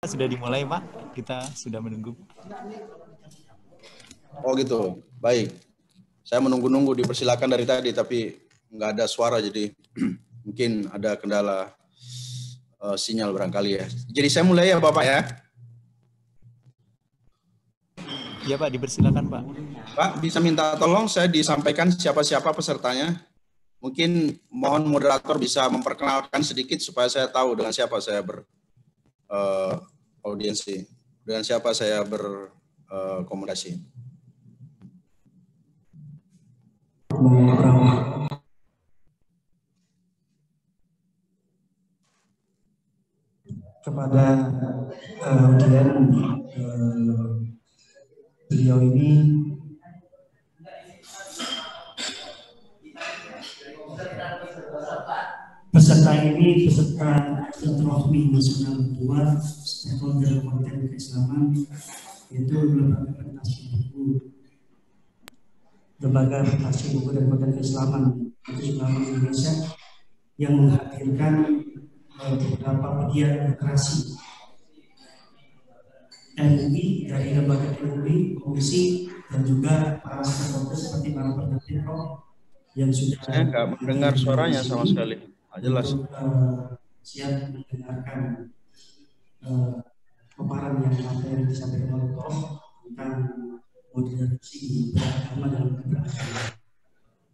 Sudah dimulai, Pak. Kita sudah menunggu. Oh gitu, baik. Saya menunggu-nunggu, dipersilakan dari tadi, tapi nggak ada suara, jadi mungkin ada kendala sinyal barangkali ya. Jadi saya mulai ya Bapak ya. Ya Pak, dipersilakan Pak. Pak, bisa minta tolong saya disampaikan siapa-siapa pesertanya. Mungkin mohon moderator bisa memperkenalkan sedikit supaya saya tahu dengan siapa saya beraudiensi, dengan siapa saya berkomunikasi. Kepada beliau ini peserta Filantropi Nasional Kedua Stakeholder Konten Keislaman, yaitu Lembaga Prestasi Buku dan Konten Keislaman Indonesia, yang menghadirkan beberapa pegiat literasi MUI dari lembaga MUI, komisi, dan juga para stakeholder seperti para pendamping yang sudah. Saya nggak mendengar suaranya sama sekali. Jelas. Siap mendengarkan paparan yang disampaikan oleh Prof tentang moderasi beragama dalam keberagaman.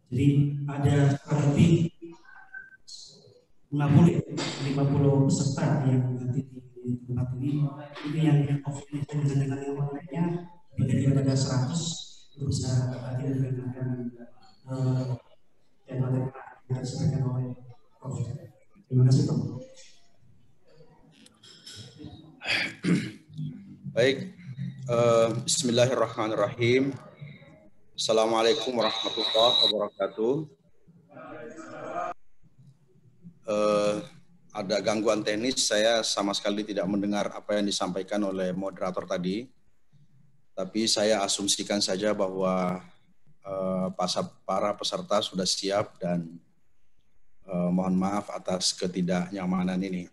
Jadi ada kurang lebih 50 peserta yang hadir di tempat ini. Ini yang offline dengan yang online-nya tidak ada 100 untuk bisa hadir dengan tema yang disampaikan oleh Prof. Terima kasih Prof. Baik, Bismillahirrahmanirrahim. Assalamualaikum warahmatullahi wabarakatuh. Ada gangguan teknis, saya sama sekali tidak mendengar apa yang disampaikan oleh moderator tadi. Tapi saya asumsikan saja bahwa para peserta sudah siap dan mohon maaf atas ketidaknyamanan ini.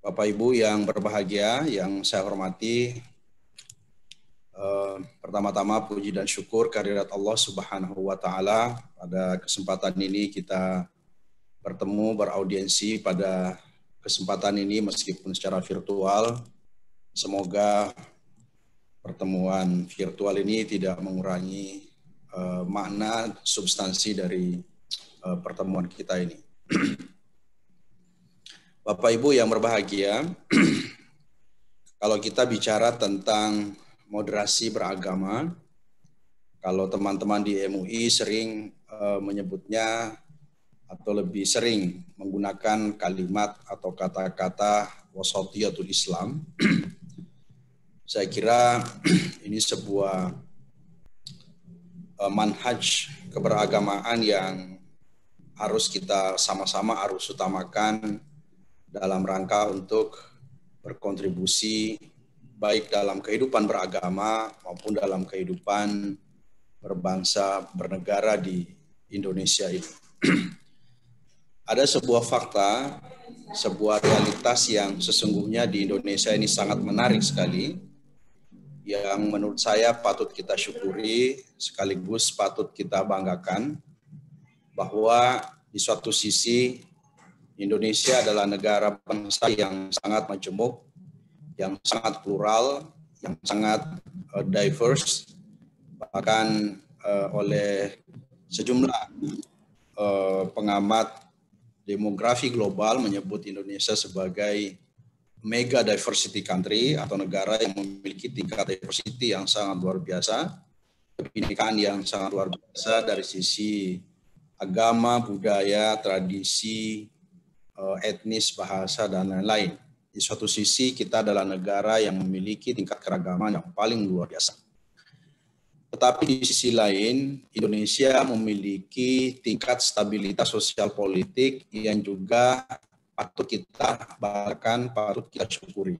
Bapak Ibu yang berbahagia, yang saya hormati, pertama-tama puji dan syukur kehadirat Allah Subhanahu wa Ta'ala. Pada kesempatan ini kita bertemu, beraudiensi pada kesempatan ini meskipun secara virtual. Semoga pertemuan virtual ini tidak mengurangi makna substansi dari pertemuan kita ini. Bapak Ibu yang berbahagia, kalau kita bicara tentang moderasi beragama, kalau teman-teman di MUI sering menyebutnya atau lebih sering menggunakan kalimat atau kata-kata wasatiyatul Islam. Saya kira ini sebuah manhaj keberagamaan yang harus kita sama-sama harus utamakan dalam rangka untuk berkontribusi baik dalam kehidupan beragama maupun dalam kehidupan berbangsa, bernegara di Indonesia ini. Ada sebuah fakta, sebuah realitas yang sesungguhnya di Indonesia ini sangat menarik sekali, yang menurut saya patut kita syukuri, sekaligus patut kita banggakan, bahwa di suatu sisi Indonesia adalah negara bangsa yang sangat majemuk, yang sangat plural, yang sangat diverse, bahkan oleh sejumlah pengamat demografi global menyebut Indonesia sebagai mega diversity country atau negara yang memiliki tingkat diversity yang sangat luar biasa, kebinekaan yang sangat luar biasa dari sisi agama, budaya, tradisi, etnis, bahasa, dan lain-lain. Di suatu sisi kita adalah negara yang memiliki tingkat keragaman yang paling luar biasa. Tetapi di sisi lain, Indonesia memiliki tingkat stabilitas sosial politik yang juga patut kita bahkan patut kita syukuri.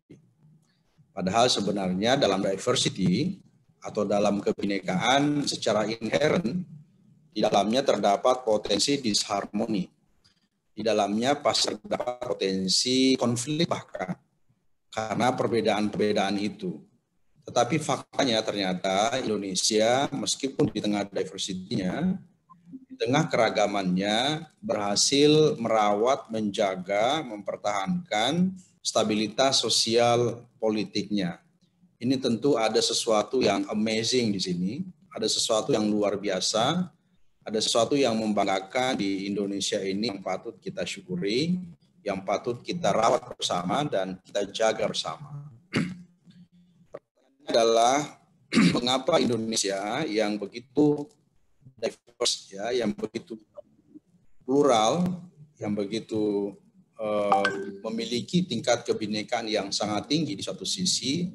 Padahal sebenarnya dalam diversity atau dalam kebinekaan secara inherent, di dalamnya terdapat potensi disharmoni. Di dalamnya pasti terdapat potensi konflik bahkan. karena perbedaan-perbedaan itu. Tetapi faktanya ternyata Indonesia meskipun di tengah diversity-nya, di tengah keragamannya berhasil merawat, menjaga, mempertahankan stabilitas sosial politiknya. Ini tentu ada sesuatu yang amazing di sini, ada sesuatu yang luar biasa, ada sesuatu yang membanggakan di Indonesia ini yang patut kita syukuri, yang patut kita rawat bersama dan kita jaga bersama. Pertanyaannya adalah mengapa Indonesia yang begitu diverse, ya, yang begitu plural, yang begitu memiliki tingkat kebinekaan yang sangat tinggi di satu sisi,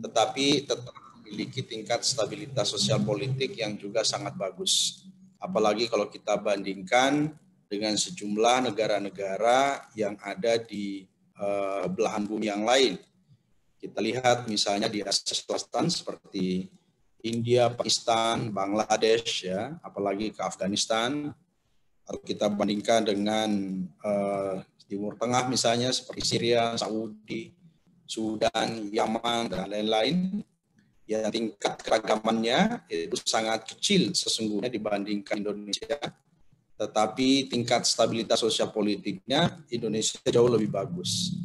tetapi tetap memiliki tingkat stabilitas sosial politik yang juga sangat bagus. Apalagi kalau kita bandingkan dengan sejumlah negara-negara yang ada di belahan bumi yang lain. Kita lihat misalnya di Asia Selatan seperti India, Pakistan, Bangladesh, ya, apalagi ke Afghanistan. Kalau kita bandingkan dengan Timur Tengah misalnya seperti Syria, Saudi, Sudan, Yaman, dan lain-lain, ya tingkat keragamannya itu sangat kecil sesungguhnya dibandingkan Indonesia, tetapi tingkat stabilitas sosial politiknya Indonesia jauh lebih bagus.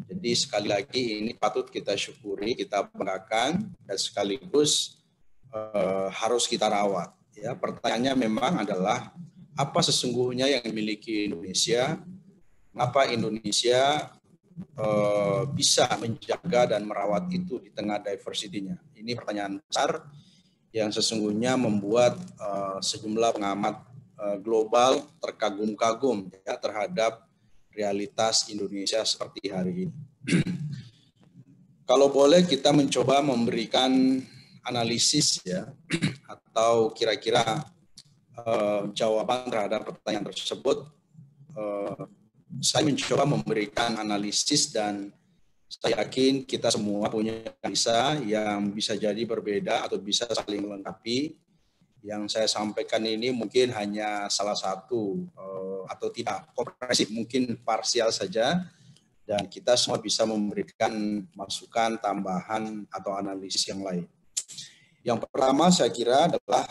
Jadi sekali lagi ini patut kita syukuri, kita banggakan, dan sekaligus harus kita rawat. Ya, pertanyaannya memang adalah apa sesungguhnya yang dimiliki Indonesia? Mengapa Indonesia bisa menjaga dan merawat itu di tengah diversity-nya? Ini pertanyaan besar yang sesungguhnya membuat sejumlah pengamat global terkagum-kagum, ya, terhadap realitas Indonesia seperti hari ini. Kalau boleh kita mencoba memberikan analisis, ya, atau kira-kira jawaban terhadap pertanyaan tersebut. Saya mencoba memberikan analisis dan saya yakin kita semua punya analisa yang bisa jadi berbeda atau bisa saling melengkapi. Yang saya sampaikan ini mungkin hanya salah satu atau tidak komprehensif, mungkin parsial saja, dan kita semua bisa memberikan masukan, tambahan, atau analisis yang lain. Yang pertama saya kira adalah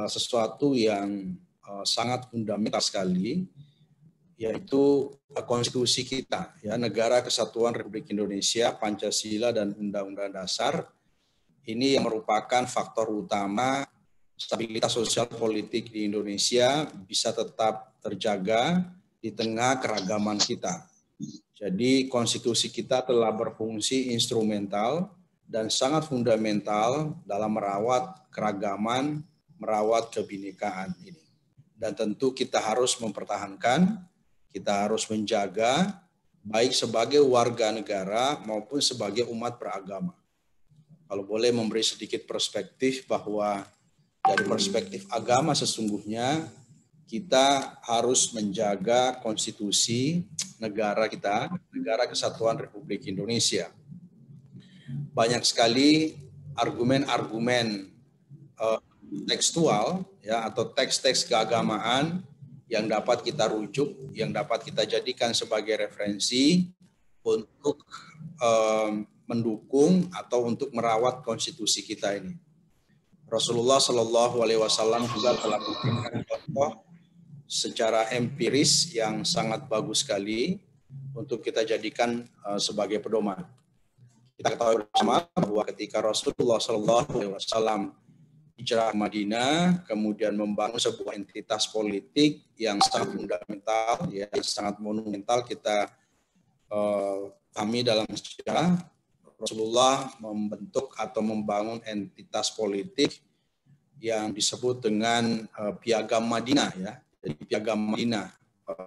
sesuatu yang sangat fundamental sekali, yaitu konstitusi kita, ya, Negara Kesatuan Republik Indonesia, Pancasila dan Undang-Undang Dasar. Ini yang merupakan faktor utama stabilitas sosial politik di Indonesia bisa tetap terjaga di tengah keragaman kita. Jadi konstitusi kita telah berfungsi instrumental dan sangat fundamental dalam merawat keragaman, merawat kebinekaan ini. Dan tentu kita harus mempertahankan, kita harus menjaga, baik sebagai warga negara maupun sebagai umat beragama. Kalau boleh memberi sedikit perspektif bahwa dari perspektif agama sesungguhnya kita harus menjaga konstitusi negara kita, Negara Kesatuan Republik Indonesia. Banyak sekali argumen-argumen tekstual, ya, atau teks-teks keagamaan yang dapat kita rujuk, yang dapat kita jadikan sebagai referensi untuk mendukung atau untuk merawat konstitusi kita ini. Rasulullah Shallallahu Alaihi Wasallam juga telah memberikan contoh secara empiris yang sangat bagus sekali untuk kita jadikan sebagai pedoman. Kita ketahui bersama bahwa ketika Rasulullah Shallallahu Alaihi Wasallam hijrah ke Madinah, kemudian membangun sebuah entitas politik yang sangat fundamental, ya, sangat monumental kita pahami dalam sejarah. Rasulullah membentuk atau membangun entitas politik yang disebut dengan Piagam Madinah, ya. Jadi Piagam Madinah,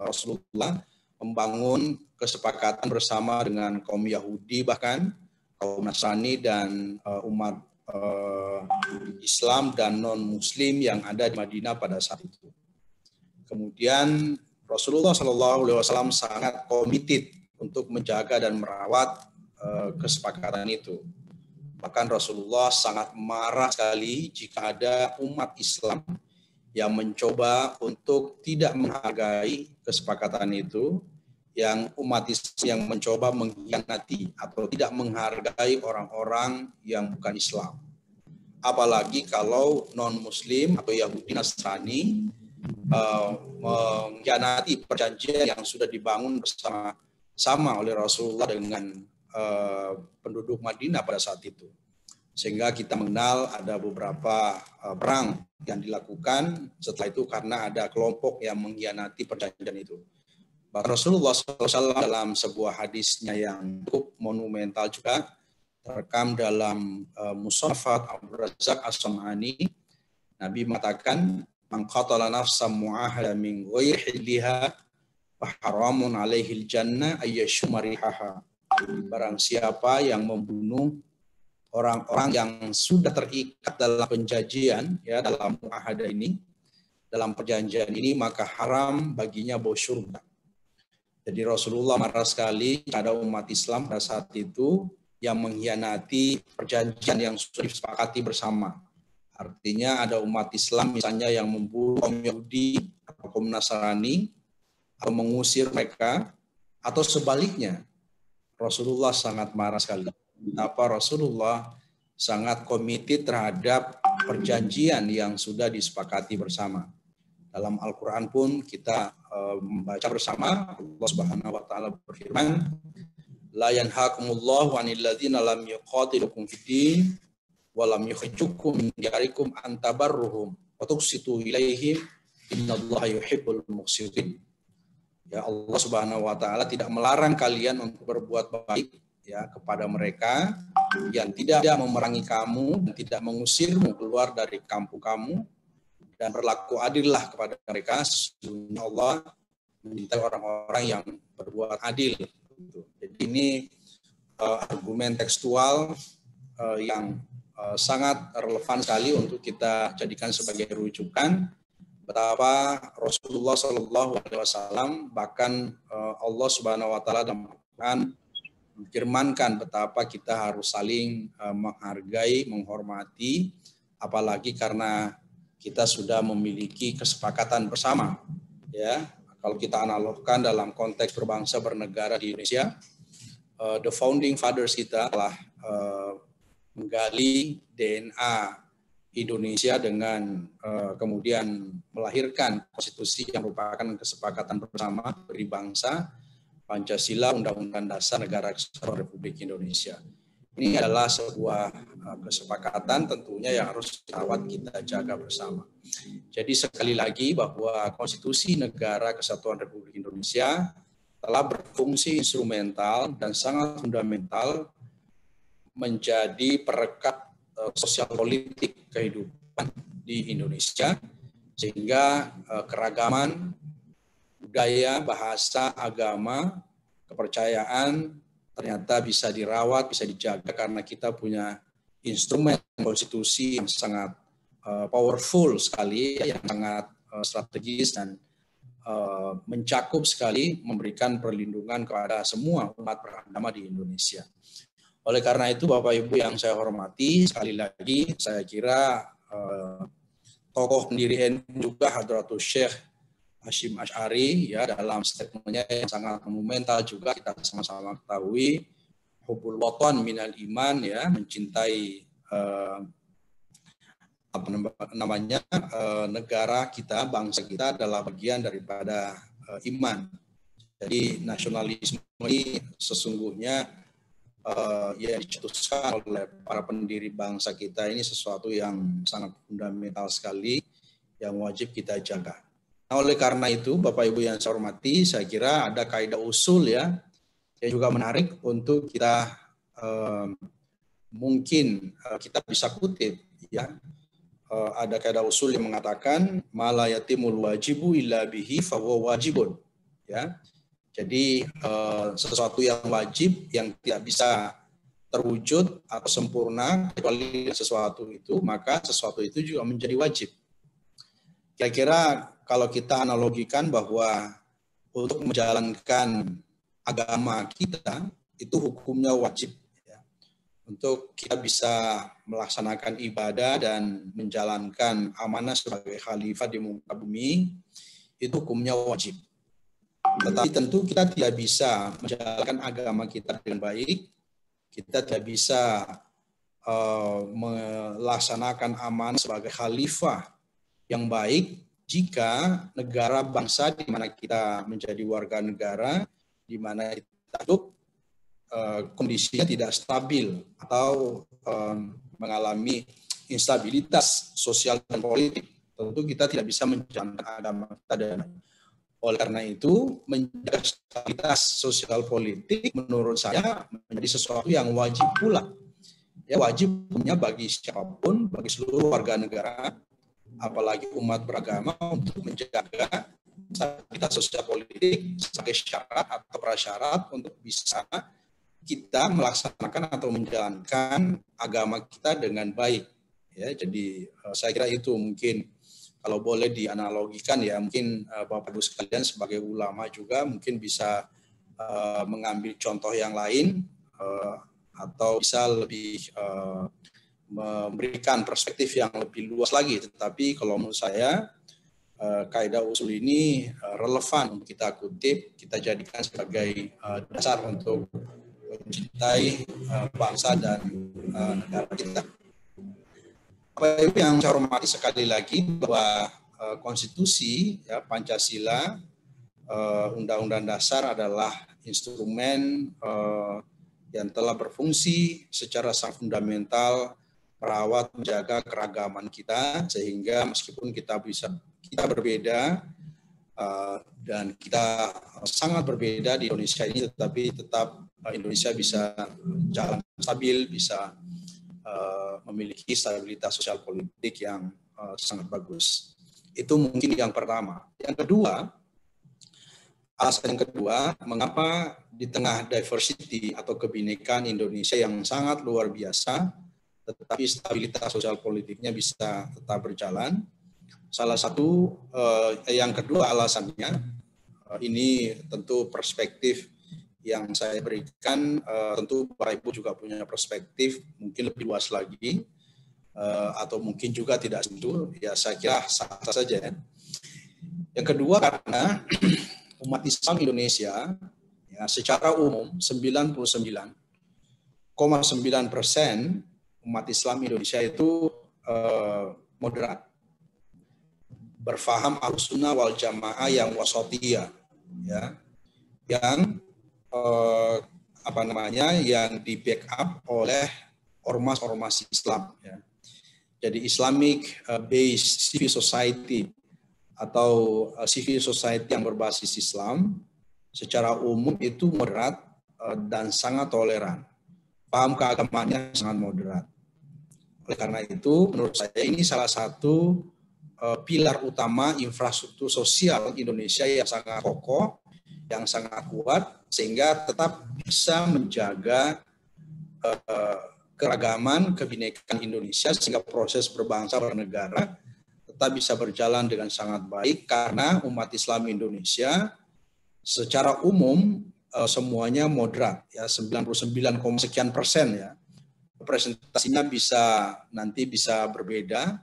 Rasulullah membangun kesepakatan bersama dengan kaum Yahudi, bahkan kaum Nasrani dan umat Islam dan non-Muslim yang ada di Madinah pada saat itu. Kemudian Rasulullah SAW sangat komited untuk menjaga dan merawat kesepakatan itu. Bahkan Rasulullah sangat marah sekali jika ada umat Islam yang mencoba untuk tidak menghargai kesepakatan itu, yang umat Islam yang mencoba mengkhianati atau tidak menghargai orang-orang yang bukan Islam. Apalagi kalau non-Muslim atau Yahudi Nasrani mengkhianati perjanjian yang sudah dibangun bersama oleh Rasulullah dengan penduduk Madinah pada saat itu. Sehingga kita mengenal ada beberapa perang yang dilakukan setelah itu karena ada kelompok yang mengkhianati perjanjian itu. Bahkan Rasulullah SAW dalam sebuah hadisnya yang cukup monumental juga terekam dalam Musannaf Abdul Razzaq As-Sam'ani, Nabi mengatakan, "Man qatala nafsan mu'ahada min ghairi hilliha fa haramun 'alaihi al-jannah ayyashuma rihaha." Barang siapa yang membunuh orang-orang yang sudah terikat dalam penjanjian, ya, dalam muahada ini, dalam perjanjian ini, maka haram baginya bau surga. Jadi Rasulullah marah sekali pada umat Islam pada saat itu yang mengkhianati perjanjian yang sudah disepakati bersama. Artinya ada umat Islam misalnya yang membunuh kaum Yahudi atau kaum Nasrani atau mengusir mereka, atau sebaliknya. Rasulullah sangat marah sekali. Kenapa? Rasulullah sangat komited terhadap perjanjian yang sudah disepakati bersama. Dalam Al-Quran pun kita membaca bersama, Allah Subhanahu wa taala berfirman, "La yanhakumullahu 'anil ladzina lam yuqatilukum fid-din wa lam yukhrijukum min diyarikum an tabarruhum wa tuqsitu ilaihim innallaha yuhibbul muqsitin." Ya, Allah Subhanahu wa taala tidak melarang kalian untuk berbuat baik, ya, kepada mereka yang tidak memerangi kamu dan tidak mengusirmu keluar dari kampung kamu, dan berlaku adillah kepada mereka. Sesungguhnya Allah mencintai orang-orang yang berbuat adil. Jadi ini argumen tekstual yang sangat relevan sekali untuk kita jadikan sebagai rujukan betapa Rasulullah SAW, bahkan Allah Subhanahu wa taala dalam Al-Qur'an menfirmankan betapa kita harus saling menghargai, menghormati, apalagi karena kita sudah memiliki kesepakatan bersama, ya. Kalau kita analogkan dalam konteks berbangsa bernegara di Indonesia, the founding fathers kita telah menggali DNA Indonesia dengan kemudian melahirkan konstitusi yang merupakan kesepakatan bersama beri bangsa, Pancasila, Undang-Undang Dasar Negara Kesatuan Republik Indonesia. Ini adalah sebuah kesepakatan tentunya yang harus kita jaga bersama. Jadi sekali lagi bahwa Konstitusi Negara Kesatuan Republik Indonesia telah berfungsi instrumental dan sangat fundamental menjadi perekat sosial politik kehidupan di Indonesia, sehingga keragaman budaya, bahasa, agama, kepercayaan ternyata bisa dirawat, bisa dijaga karena kita punya instrumen konstitusi yang sangat powerful sekali, yang sangat strategis dan mencakup sekali, memberikan perlindungan kepada semua umat beragama di Indonesia. Oleh karena itu, Bapak Ibu yang saya hormati, sekali lagi saya kira tokoh pendiri NU juga Hadratus Syekh Hasyim Asy'ari, ya, dalam statementnya yang sangat monumental juga kita sama-sama ketahui, hubbul watan minal iman, ya, mencintai negara kita, bangsa kita adalah bagian daripada iman. Jadi nasionalisme ini sesungguhnya yang dicetuskan oleh para pendiri bangsa kita ini sesuatu yang sangat fundamental sekali yang wajib kita jaga. Nah, oleh karena itu, Bapak Ibu yang saya hormati, saya kira ada kaidah usul, ya, yang juga menarik untuk kita mungkin kita bisa kutip, ya. Ada kaidah usul yang mengatakan mala yatimul wajibu illa bihi fahuwa wajibun, ya. Jadi sesuatu yang wajib yang tidak bisa terwujud atau sempurna kecuali sesuatu itu, maka sesuatu itu juga menjadi wajib. Kira-kira kalau kita analogikan bahwa untuk menjalankan agama kita itu hukumnya wajib, ya. Untuk kita bisa melaksanakan ibadah dan menjalankan amanah sebagai khalifah di muka bumi itu hukumnya wajib. Tetapi tentu kita tidak bisa menjalankan agama kita dengan baik, kita tidak bisa melaksanakan amanah sebagai khalifah yang baik jika negara bangsa di mana kita menjadi warga negara, di mana kita hidup, kondisinya tidak stabil atau mengalami instabilitas sosial dan politik. Tentu kita tidak bisa menjalankan agama kita dengan baik. Oleh karena itu, menjaga stabilitas sosial politik menurut saya menjadi sesuatu yang wajib pula. Ya, wajib punya bagi siapapun, bagi seluruh warga negara, apalagi umat beragama, untuk menjaga stabilitas sosial politik sebagai syarat atau prasyarat untuk bisa kita melaksanakan atau menjalankan agama kita dengan baik. Ya, jadi saya kira itu mungkin kalau boleh dianalogikan ya, mungkin Bapak Ibu sekalian sebagai ulama juga mungkin bisa mengambil contoh yang lain atau bisa lebih memberikan perspektif yang lebih luas lagi. Tetapi kalau menurut saya kaidah usul ini relevan untuk kita kutip, kita jadikan sebagai dasar untuk mencintai bangsa dan negara kita. Bapak Ibu yang saya hormati, sekali lagi bahwa konstitusi, ya, Pancasila, Undang-Undang Dasar adalah instrumen yang telah berfungsi secara sangat fundamental merawat, menjaga keragaman kita, sehingga meskipun kita berbeda dan kita sangat berbeda di Indonesia ini, tetapi tetap Indonesia bisa jalan stabil, bisa memiliki stabilitas sosial politik yang sangat bagus. Itu mungkin yang pertama. Yang kedua, alasan yang kedua, mengapa di tengah diversity atau kebinekaan Indonesia yang sangat luar biasa, tetapi stabilitas sosial politiknya bisa tetap berjalan. Salah satu, yang kedua alasannya, ini tentu perspektif yang saya berikan, tentu Bapak Ibu juga punya perspektif mungkin lebih luas lagi, atau mungkin juga tidak tentu, ya saya kira sah-sah saja. Ya. Yang kedua, karena umat Islam Indonesia ya, secara umum 99,9% umat Islam Indonesia itu moderat, berfaham Ahlussunnah wal Jamaah yang wasatiyah, ya, yang yang di backup oleh ormas-ormas Islam. Ya. Jadi Islamic based civil society atau civil society yang berbasis Islam secara umum itu moderat dan sangat toleran. Paham keagamaannya sangat moderat. Oleh karena itu, menurut saya ini salah satu pilar utama infrastruktur sosial Indonesia yang sangat kokoh, yang sangat kuat, sehingga tetap bisa menjaga keragaman, kebinekaan Indonesia, sehingga proses berbangsa bernegara tetap bisa berjalan dengan sangat baik, karena umat Islam Indonesia secara umum semuanya moderat, ya 99, sekian persen ya. Presentasinya nanti bisa berbeda,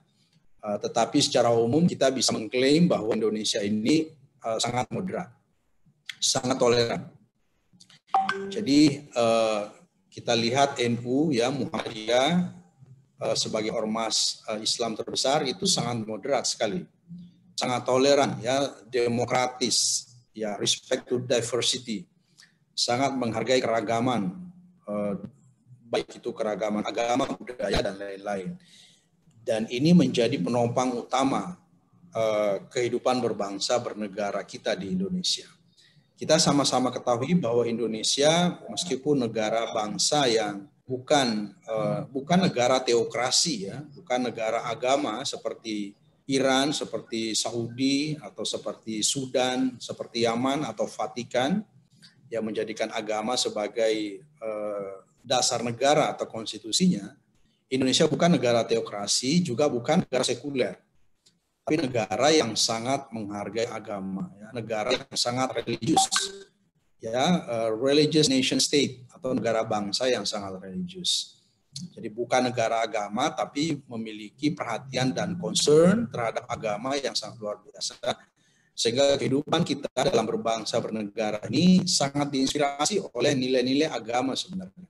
tetapi secara umum kita bisa mengklaim bahwa Indonesia ini sangat moderat, sangat toleran. Jadi kita lihat NU, ya, Muhammadiyah sebagai ormas Islam terbesar itu sangat moderat sekali, sangat toleran, ya, demokratis, ya, respect to diversity, sangat menghargai keragaman, baik itu keragaman agama, budaya, dan lain-lain. Dan ini menjadi penopang utama kehidupan berbangsa bernegara kita di Indonesia. Kita sama-sama ketahui bahwa Indonesia meskipun negara bangsa yang bukan negara teokrasi, ya, bukan negara agama seperti Iran, seperti Saudi, atau seperti Sudan, seperti Yaman atau Vatikan, yang menjadikan agama sebagai dasar negara atau konstitusinya. Indonesia bukan negara teokrasi, juga bukan negara sekuler, tapi negara yang sangat menghargai agama, ya, negara yang sangat religius, ya, religious nation state atau negara bangsa yang sangat religius. Jadi bukan negara agama, tapi memiliki perhatian dan concern terhadap agama yang sangat luar biasa, Sehingga kehidupan kita dalam berbangsa bernegara ini sangat diinspirasi oleh nilai-nilai agama sebenarnya.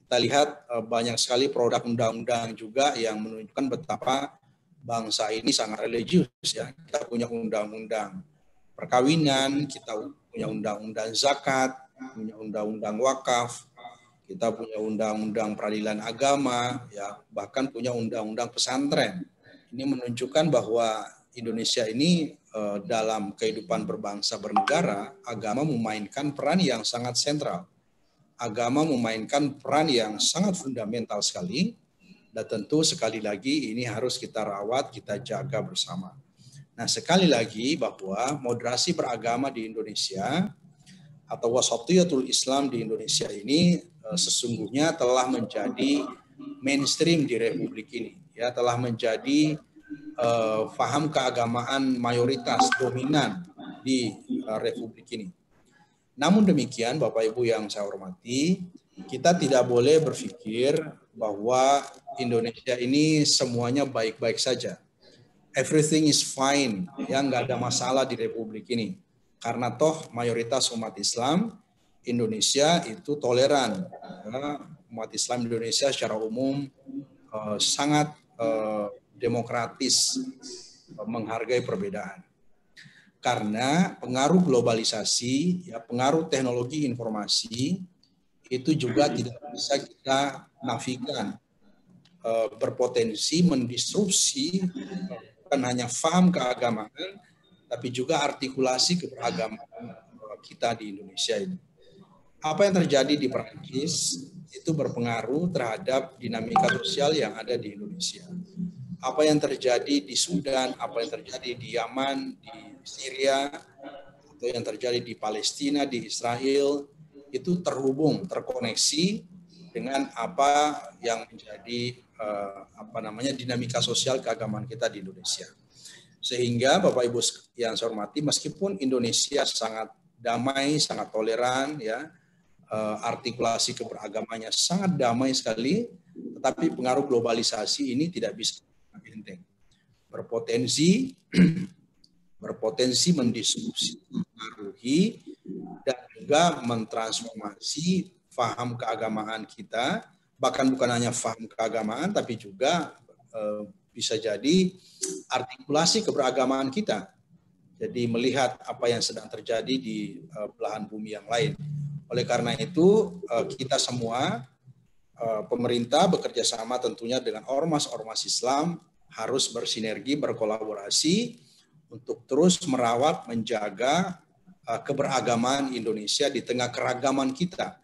Kita lihat banyak sekali produk undang-undang juga yang menunjukkan betapa bangsa ini sangat religius ya. Kita punya undang-undang perkawinan, kita punya undang-undang zakat, punya undang-undang wakaf, kita punya undang-undang peradilan agama, ya, bahkan punya undang-undang pesantren. Ini menunjukkan bahwa Indonesia ini dalam kehidupan berbangsa bernegara, agama memainkan peran yang sangat sentral. Agama memainkan peran yang sangat fundamental sekali, dan tentu sekali lagi ini harus kita rawat, kita jaga bersama. Nah, sekali lagi bahwa moderasi beragama di Indonesia atau wasatiyatul Islam di Indonesia ini sesungguhnya telah menjadi mainstream di Republik ini, ya, telah menjadi faham keagamaan mayoritas dominan di Republik ini. Namun demikian, Bapak Ibu yang saya hormati, kita tidak boleh berpikir bahwa Indonesia ini semuanya baik-baik saja. Everything is fine, ya, nggak ada masalah di Republik ini. Karena toh mayoritas umat Islam Indonesia itu toleran. Karena umat Islam Indonesia secara umum sangat demokratis, menghargai perbedaan. Karena pengaruh globalisasi, ya, pengaruh teknologi informasi itu juga tidak bisa kita nafikan, berpotensi mendisrupsi bukan hanya faham keagamaan, tapi juga artikulasi keberagamaan kita di Indonesia ini. Apa yang terjadi di Perancis itu berpengaruh terhadap dinamika sosial yang ada di Indonesia. Apa yang terjadi di Sudan, apa yang terjadi di Yaman, di Syria, atau yang terjadi di Palestina, di Israel, itu terhubung, terkoneksi dengan apa yang menjadi dinamika sosial keagamaan kita di Indonesia. Sehingga Bapak Ibu yang saya hormati, meskipun Indonesia sangat damai, sangat toleran, ya, artikulasi keberagamannya sangat damai sekali, tetapi pengaruh globalisasi ini tidak bisa enteng. Berpotensi mendiskusi, mempengaruhi, dan juga mentransformasi faham keagamaan kita, bahkan bukan hanya faham keagamaan, tapi juga bisa jadi artikulasi keberagamaan kita. Jadi melihat apa yang sedang terjadi di belahan bumi yang lain. Oleh karena itu, kita semua, pemerintah bekerja sama tentunya dengan ormas-ormas Islam, harus bersinergi, berkolaborasi untuk terus merawat, menjaga keberagaman Indonesia di tengah keragaman kita,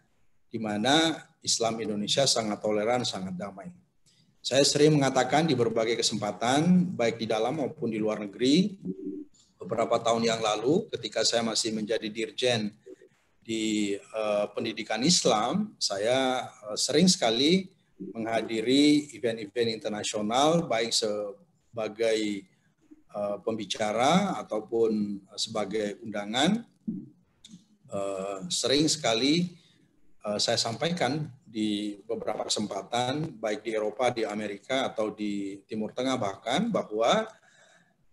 di mana Islam Indonesia sangat toleran, sangat damai. Saya sering mengatakan di berbagai kesempatan, baik di dalam maupun di luar negeri, beberapa tahun yang lalu ketika saya masih menjadi dirjen di pendidikan Islam, saya sering sekali menghadiri event-event internasional, baik sebagai pembicara ataupun sebagai undangan. Sering sekali saya sampaikan di beberapa kesempatan, baik di Eropa, di Amerika, atau di Timur Tengah bahkan, bahwa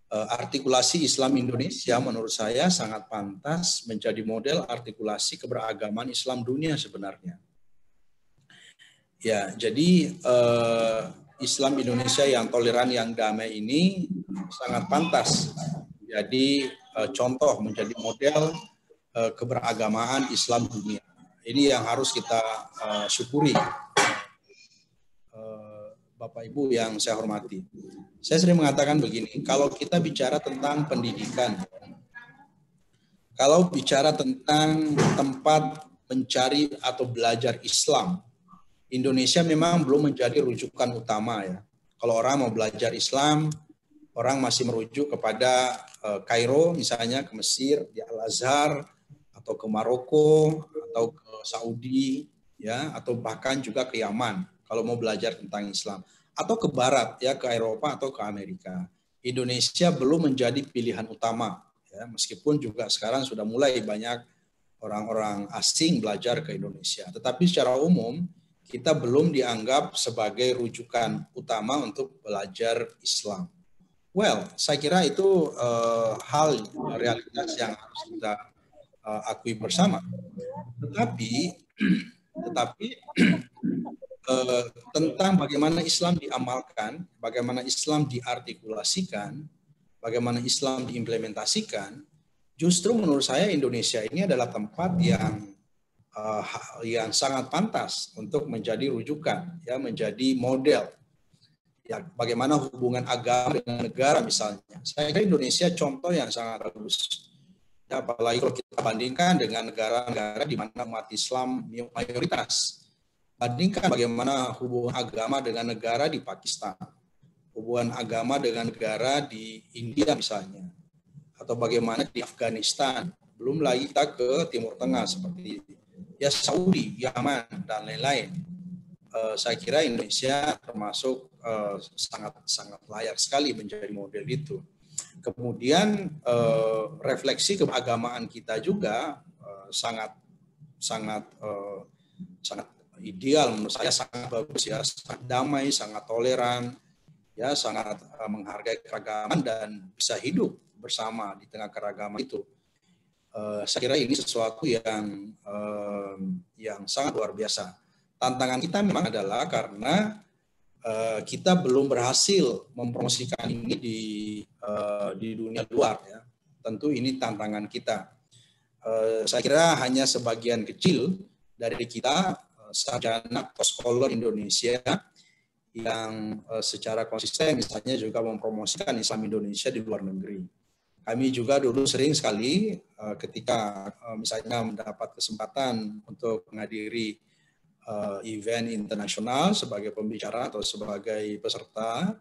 artikulasi Islam Indonesia menurut saya sangat pantas menjadi model artikulasi keberagaman Islam dunia sebenarnya. Ya, jadi Islam Indonesia yang toleran, yang damai ini sangat pantas jadi contoh, menjadi model keberagamaan Islam dunia. Ini yang harus kita syukuri, Bapak Ibu yang saya hormati. Saya sering mengatakan begini, kalau kita bicara tentang pendidikan, kalau bicara tentang tempat mencari atau belajar Islam, Indonesia memang belum menjadi rujukan utama, ya. Kalau orang mau belajar Islam, orang masih merujuk kepada Kairo misalnya, ke Mesir, di Al-Azhar, atau ke Maroko, atau ke Saudi, ya, atau bahkan juga ke Yaman kalau mau belajar tentang Islam, atau ke Barat, ya, ke Eropa atau ke Amerika. Indonesia belum menjadi pilihan utama, ya, meskipun juga sekarang sudah mulai banyak orang-orang asing belajar ke Indonesia. Tetapi secara umum kita belum dianggap sebagai rujukan utama untuk belajar Islam. Well, saya kira itu hal realitas yang harus kita akui bersama. Tetapi tentang bagaimana Islam diamalkan, bagaimana Islam diartikulasikan, bagaimana Islam diimplementasikan, justru menurut saya Indonesia ini adalah tempat yang sangat pantas untuk menjadi rujukan, ya, menjadi model. Ya, bagaimana hubungan agama dengan negara misalnya. Saya kira Indonesia contoh yang sangat bagus. Ya, apalagi kalau kita bandingkan dengan negara-negara di mana umat Islam mayoritas. Bandingkan bagaimana hubungan agama dengan negara di Pakistan, hubungan agama dengan negara di India misalnya, atau bagaimana di Afghanistan. Belum lagi kita ke Timur Tengah seperti ya Saudi, Yaman, dan lain-lain. Saya kira Indonesia termasuk sangat layak sekali menjadi model itu. Kemudian refleksi keagamaan kita juga sangat ideal menurut saya, sangat bagus ya, sangat damai, sangat toleran, ya, sangat menghargai keragaman dan bisa hidup bersama di tengah keragaman itu. Saya kira ini sesuatu yang sangat luar biasa. Tantangan kita memang adalah karena kita belum berhasil mempromosikan ini di dunia luar, ya. Tentu ini tantangan kita. Saya kira hanya sebagian kecil dari kita sarjana atau scholar Indonesia yang secara konsisten misalnya juga mempromosikan Islam Indonesia di luar negeri. Kami juga dulu sering sekali ketika misalnya mendapat kesempatan untuk menghadiri event internasional sebagai pembicara atau sebagai peserta,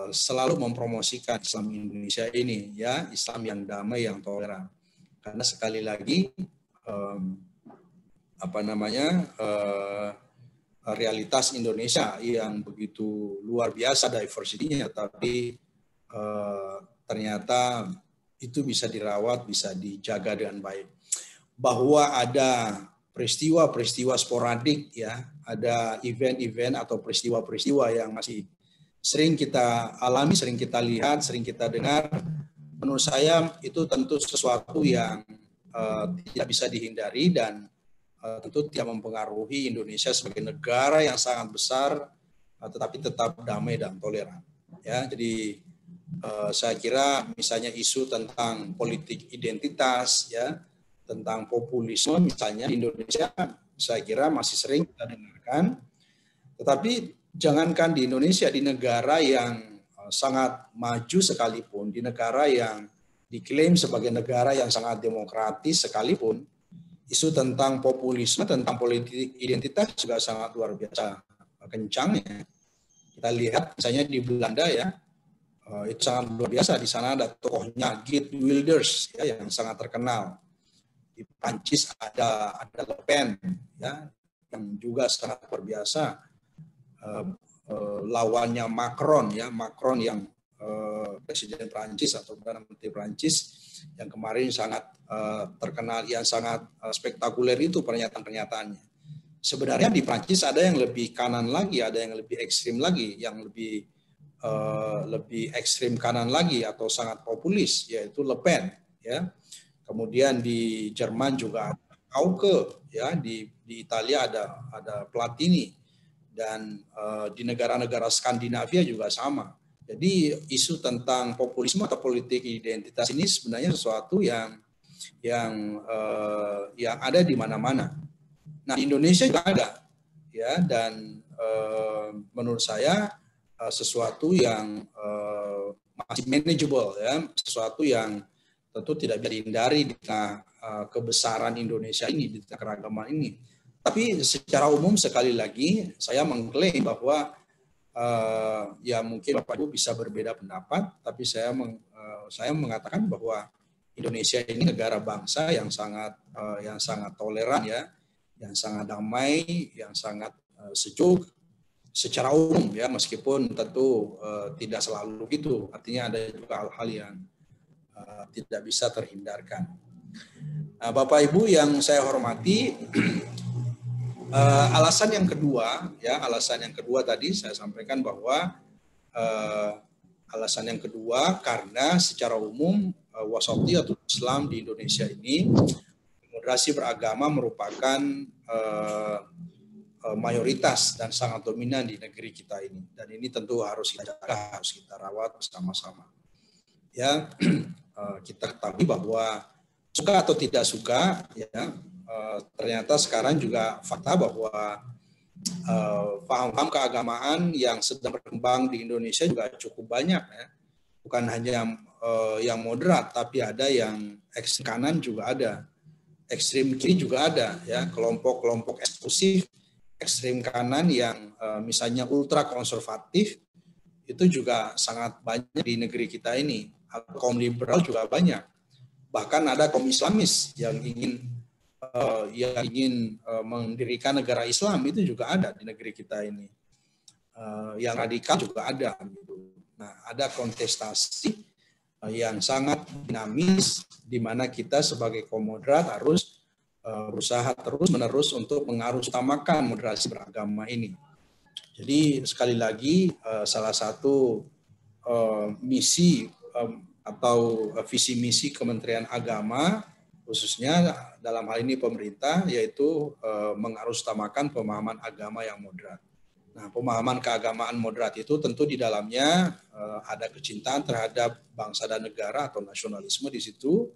selalu mempromosikan Islam Indonesia ini, ya, Islam yang damai, yang toleran. Karena sekali lagi realitas Indonesia yang begitu luar biasa diversity-nya, tapi ternyata itu bisa dirawat, bisa dijaga dengan baik. Bahwa ada peristiwa-peristiwa sporadik, ya, ada event-event atau peristiwa-peristiwa yang masih sering kita alami, sering kita lihat, sering kita dengar. Menurut saya itu tentu sesuatu yang tidak bisa dihindari dan tentu tidak mempengaruhi Indonesia sebagai negara yang sangat besar, tetapi tetap damai dan toleran. Ya, jadi saya kira misalnya isu tentang politik identitas, ya, tentang populisme misalnya di Indonesia, saya kira masih sering kita dengarkan. Tetapi jangankan di Indonesia, di negara yang sangat maju sekalipun, di negara yang diklaim sebagai negara yang sangat demokratis sekalipun, isu tentang populisme, tentang politik identitas juga sangat luar biasa kencangnya. Kita lihat misalnya di Belanda, ya, itu sangat luar biasa. Di sana ada tokohnya Geert Wilders, ya, yang sangat terkenal. Di Prancis ada Le Pen, ya, yang juga sangat luar biasa. Lawannya Macron, ya, Macron yang Presiden Prancis atau Perdana Menteri Prancis yang kemarin sangat terkenal, yang sangat spektakuler itu pernyataan-pernyataannya. Sebenarnya di Prancis ada yang lebih kanan lagi, ada yang lebih ekstrim lagi, yang lebih ekstrim kanan lagi atau sangat populis, yaitu Le Pen, ya. Kemudian di Jerman juga ada Kauke, ya, di Italia ada Platini, dan di negara-negara Skandinavia juga sama. Jadi isu tentang populisme atau politik identitas ini sebenarnya sesuatu yang ada di mana-mana. Nah, di Indonesia juga ada, ya, dan menurut saya sesuatu yang masih manageable, ya, sesuatu yang tentu tidak bisa dihindari di tengah kebesaran Indonesia ini, di tengah keragaman ini. Tapi secara umum sekali lagi saya mengklaim bahwa ya mungkin Bapak Ibu bisa berbeda pendapat, tapi saya mengatakan bahwa Indonesia ini negara bangsa yang sangat toleran, ya, yang sangat damai, yang sangat sejuk secara umum, ya, meskipun tentu tidak selalu gitu. Artinya ada juga hal-hal yang tidak bisa terhindarkan. Nah, Bapak Ibu yang saya hormati, alasan yang kedua tadi saya sampaikan bahwa Alasan yang kedua, karena secara umum wasati atau Islam di Indonesia ini, moderasi beragama merupakan mayoritas dan sangat dominan di negeri kita ini. Dan ini tentu harus kita jaga, harus kita rawat bersama-sama. Ya, kita ketahui bahwa suka atau tidak suka, ya, ternyata sekarang juga fakta bahwa paham-paham keagamaan yang sedang berkembang di Indonesia juga cukup banyak, ya. Bukan hanya yang moderat, tapi ada yang ekstrem kanan juga ada, ekstrem kiri juga ada, ya, kelompok-kelompok eksklusif, ekstrem kanan yang misalnya ultra konservatif itu juga sangat banyak di negeri kita ini. Kaum liberal juga banyak. Bahkan ada kaum Islamis yang ingin mendirikan negara Islam, itu juga ada di negeri kita ini. Yang radikal juga ada. Gitu. Nah, ada kontestasi yang sangat dinamis di mana kita sebagai kaum moderat harus berusaha terus-menerus untuk mengarusutamakan moderasi beragama ini. Jadi sekali lagi salah satu misi atau visi misi Kementerian Agama khususnya dalam hal ini pemerintah yaitu mengarusutamakan pemahaman agama yang moderat. Nah, pemahaman keagamaan moderat itu tentu di dalamnya ada kecintaan terhadap bangsa dan negara atau nasionalisme di situ.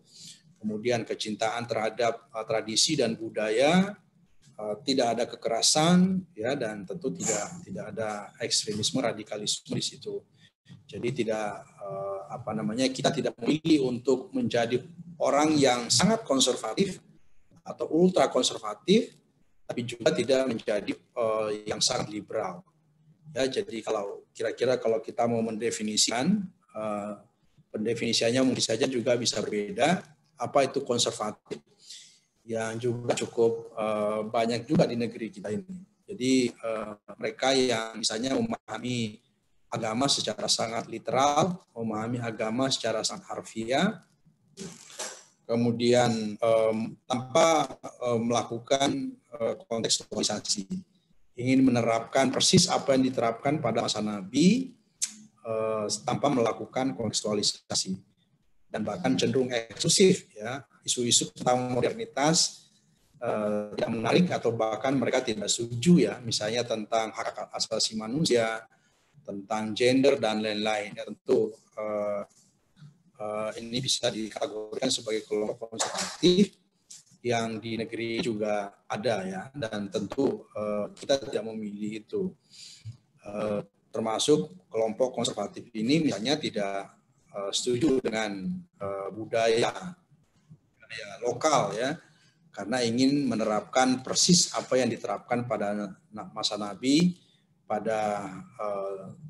Kemudian kecintaan terhadap tradisi dan budaya, tidak ada kekerasan, ya, dan tentu tidak ada ekstremisme, radikalisme di situ. Jadi kita tidak memilih untuk menjadi orang yang sangat konservatif atau ultra konservatif, tapi juga tidak menjadi yang sangat liberal. Ya, jadi kira-kira kalau kita mau mendefinisikan, pendefinisiannya mungkin saja juga bisa berbeda. Apa itu konservatif, yang juga cukup banyak juga di negeri kita ini. Jadi mereka yang misalnya memahami agama secara sangat literal, memahami agama secara sangat harfiah, kemudian tanpa melakukan kontekstualisasi, ingin menerapkan persis apa yang diterapkan pada masa Nabi tanpa melakukan kontekstualisasi. Dan bahkan cenderung eksklusif, ya, isu-isu tentang modernitas tidak menarik atau bahkan mereka tidak setuju, ya, misalnya tentang hak asasi manusia, tentang gender dan lain-lain. Ya, tentu ini bisa dikategorikan sebagai kelompok konservatif yang di negeri juga ada, ya, dan tentu kita tidak memilih itu. Termasuk kelompok konservatif ini misalnya tidak setuju dengan budaya lokal, ya, karena ingin menerapkan persis apa yang diterapkan pada masa Nabi pada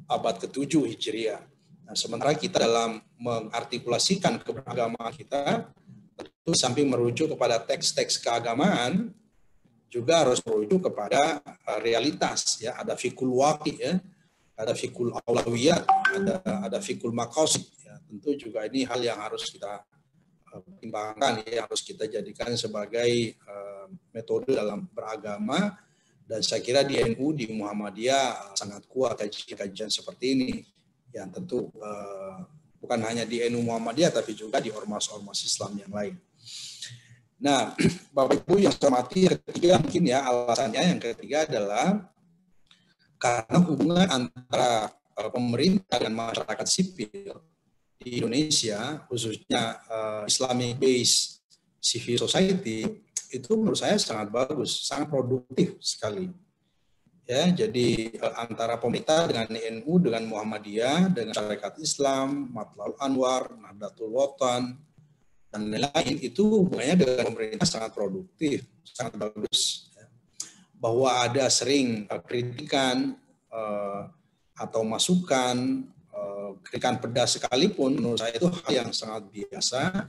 abad ke-7 Hijriah. Nah, sementara kita dalam mengartikulasikan keberagamaan kita, tentu samping merujuk kepada teks-teks keagamaan, juga harus merujuk kepada realitas, ya, ada fikul waqi, ya, ada fikul aulawiyat, ada fikul maqasid. Tentu juga ini hal yang harus kita pertimbangkan, ya, harus kita jadikan sebagai metode dalam beragama. Dan saya kira di NU, di Muhammadiyah sangat kuat kajian seperti ini, yang tentu bukan hanya di NU Muhammadiyah tapi juga di ormas-ormas Islam yang lain. Nah, Bapak Ibu yang saya hormati, ketiga mungkin, ya, alasannya yang ketiga adalah karena hubungan antara pemerintah dan masyarakat sipil di Indonesia, khususnya Islamic based civil society, itu menurut saya sangat bagus, sangat produktif sekali. Ya, jadi antara pemerintah dengan NU, dengan Muhammadiyah, dengan Syarikat Islam, Matla'ul Anwar, Nahdlatul Watan, dan lain-lain, itu hubungannya dengan pemerintah sangat produktif, sangat bagus. Bahwa ada sering kritikan atau masukan, kritikan pedas sekalipun, menurut saya itu hal yang sangat biasa,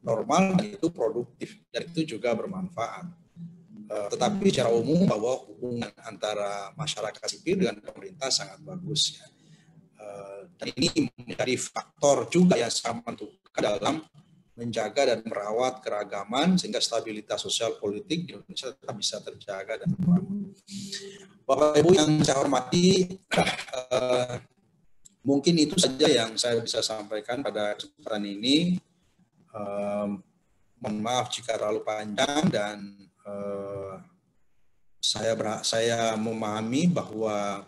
normal, dan itu produktif, dan itu juga bermanfaat. Tetapi secara umum bahwa hubungan antara masyarakat sipil dengan pemerintah sangat bagus, ya. Dan ini menjadi faktor juga yang sangat menentukan dalam menjaga dan merawat keragaman sehingga stabilitas sosial politik di Indonesia tetap bisa terjaga dan terbangun. Bapak Ibu yang saya hormati, Mungkin itu saja yang saya bisa sampaikan pada kesempatan ini. Mohon maaf jika terlalu panjang, dan saya memahami bahwa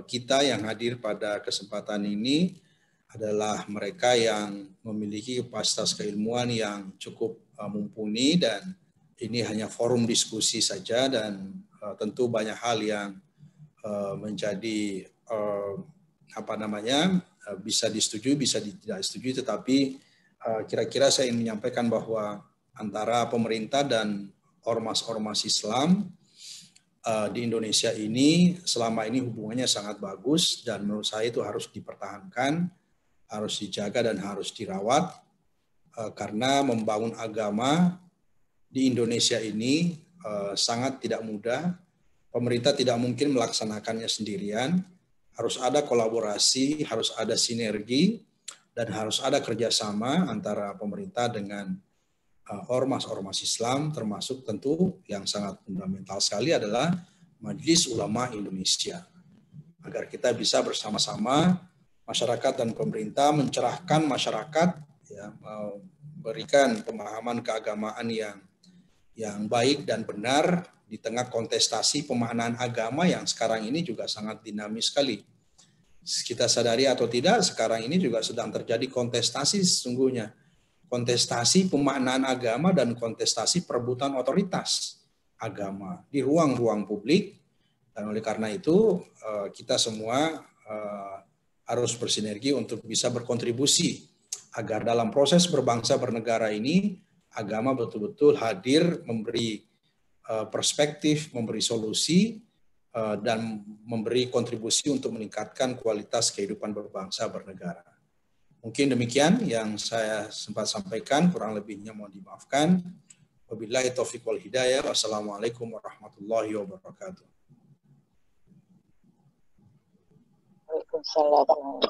kita yang hadir pada kesempatan ini adalah mereka yang memiliki kapasitas keilmuan yang cukup mumpuni, dan ini hanya forum diskusi saja, dan tentu banyak hal yang menjadi bisa disetujui, bisa tidak disetujui, tetapi kira-kira saya ingin menyampaikan bahwa antara pemerintah dan ormas-ormas Islam di Indonesia ini selama ini hubungannya sangat bagus, dan menurut saya itu harus dipertahankan, harus dijaga, dan harus dirawat, karena membangun agama di Indonesia ini sangat tidak mudah. Pemerintah tidak mungkin melaksanakannya sendirian, harus ada kolaborasi, harus ada sinergi, dan harus ada kerjasama antara pemerintah dengan ormas-ormas Islam, termasuk tentu yang sangat fundamental sekali adalah Majelis Ulama Indonesia. Agar kita bisa bersama-sama, masyarakat dan pemerintah, mencerahkan masyarakat, ya, memberikan pemahaman keagamaan yang baik dan benar di tengah kontestasi pemaknaan agama yang sekarang ini juga sangat dinamis sekali. Kita sadari atau tidak, sekarang ini juga sedang terjadi kontestasi sesungguhnya. Kontestasi pemaknaan agama dan kontestasi perebutan otoritas agama di ruang-ruang publik. Dan oleh karena itu kita semua harus bersinergi untuk bisa berkontribusi agar dalam proses berbangsa bernegara ini agama betul-betul hadir, memberi perspektif, memberi solusi, dan memberi kontribusi untuk meningkatkan kualitas kehidupan berbangsa bernegara. Mungkin demikian yang saya sempat sampaikan, kurang lebihnya mohon dimaafkan. Wabillahi taufiq wal hidayah. Wassalamualaikum warahmatullahi wabarakatuh. Waalaikumsalam.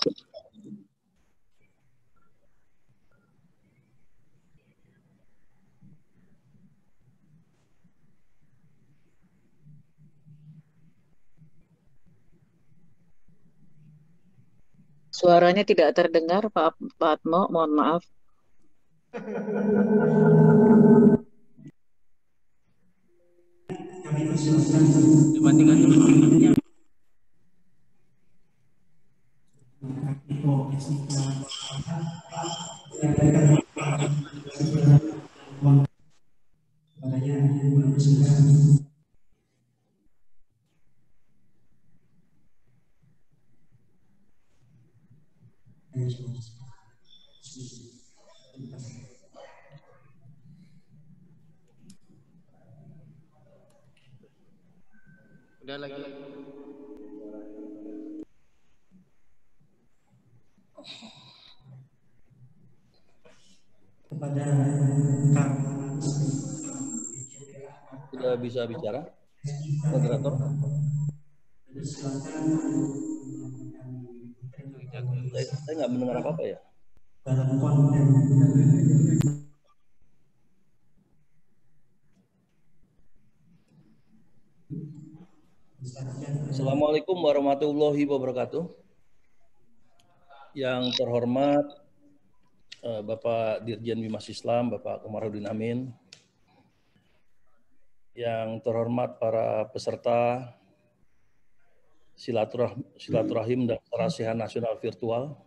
Suaranya tidak terdengar, Pak Atmo, mohon maaf. Kami persilakan Dimatikan dulu. Udah lagi. kepada Sudah bisa bicara, moderator? Saya nggak mendengar apa-apa ya. dalam konten Assalamualaikum warahmatullahi wabarakatuh. Yang terhormat Bapak Dirjen Bimas Islam, Bapak Komarudin Amin. Yang terhormat para peserta silaturahim dan serasihan nasional virtual.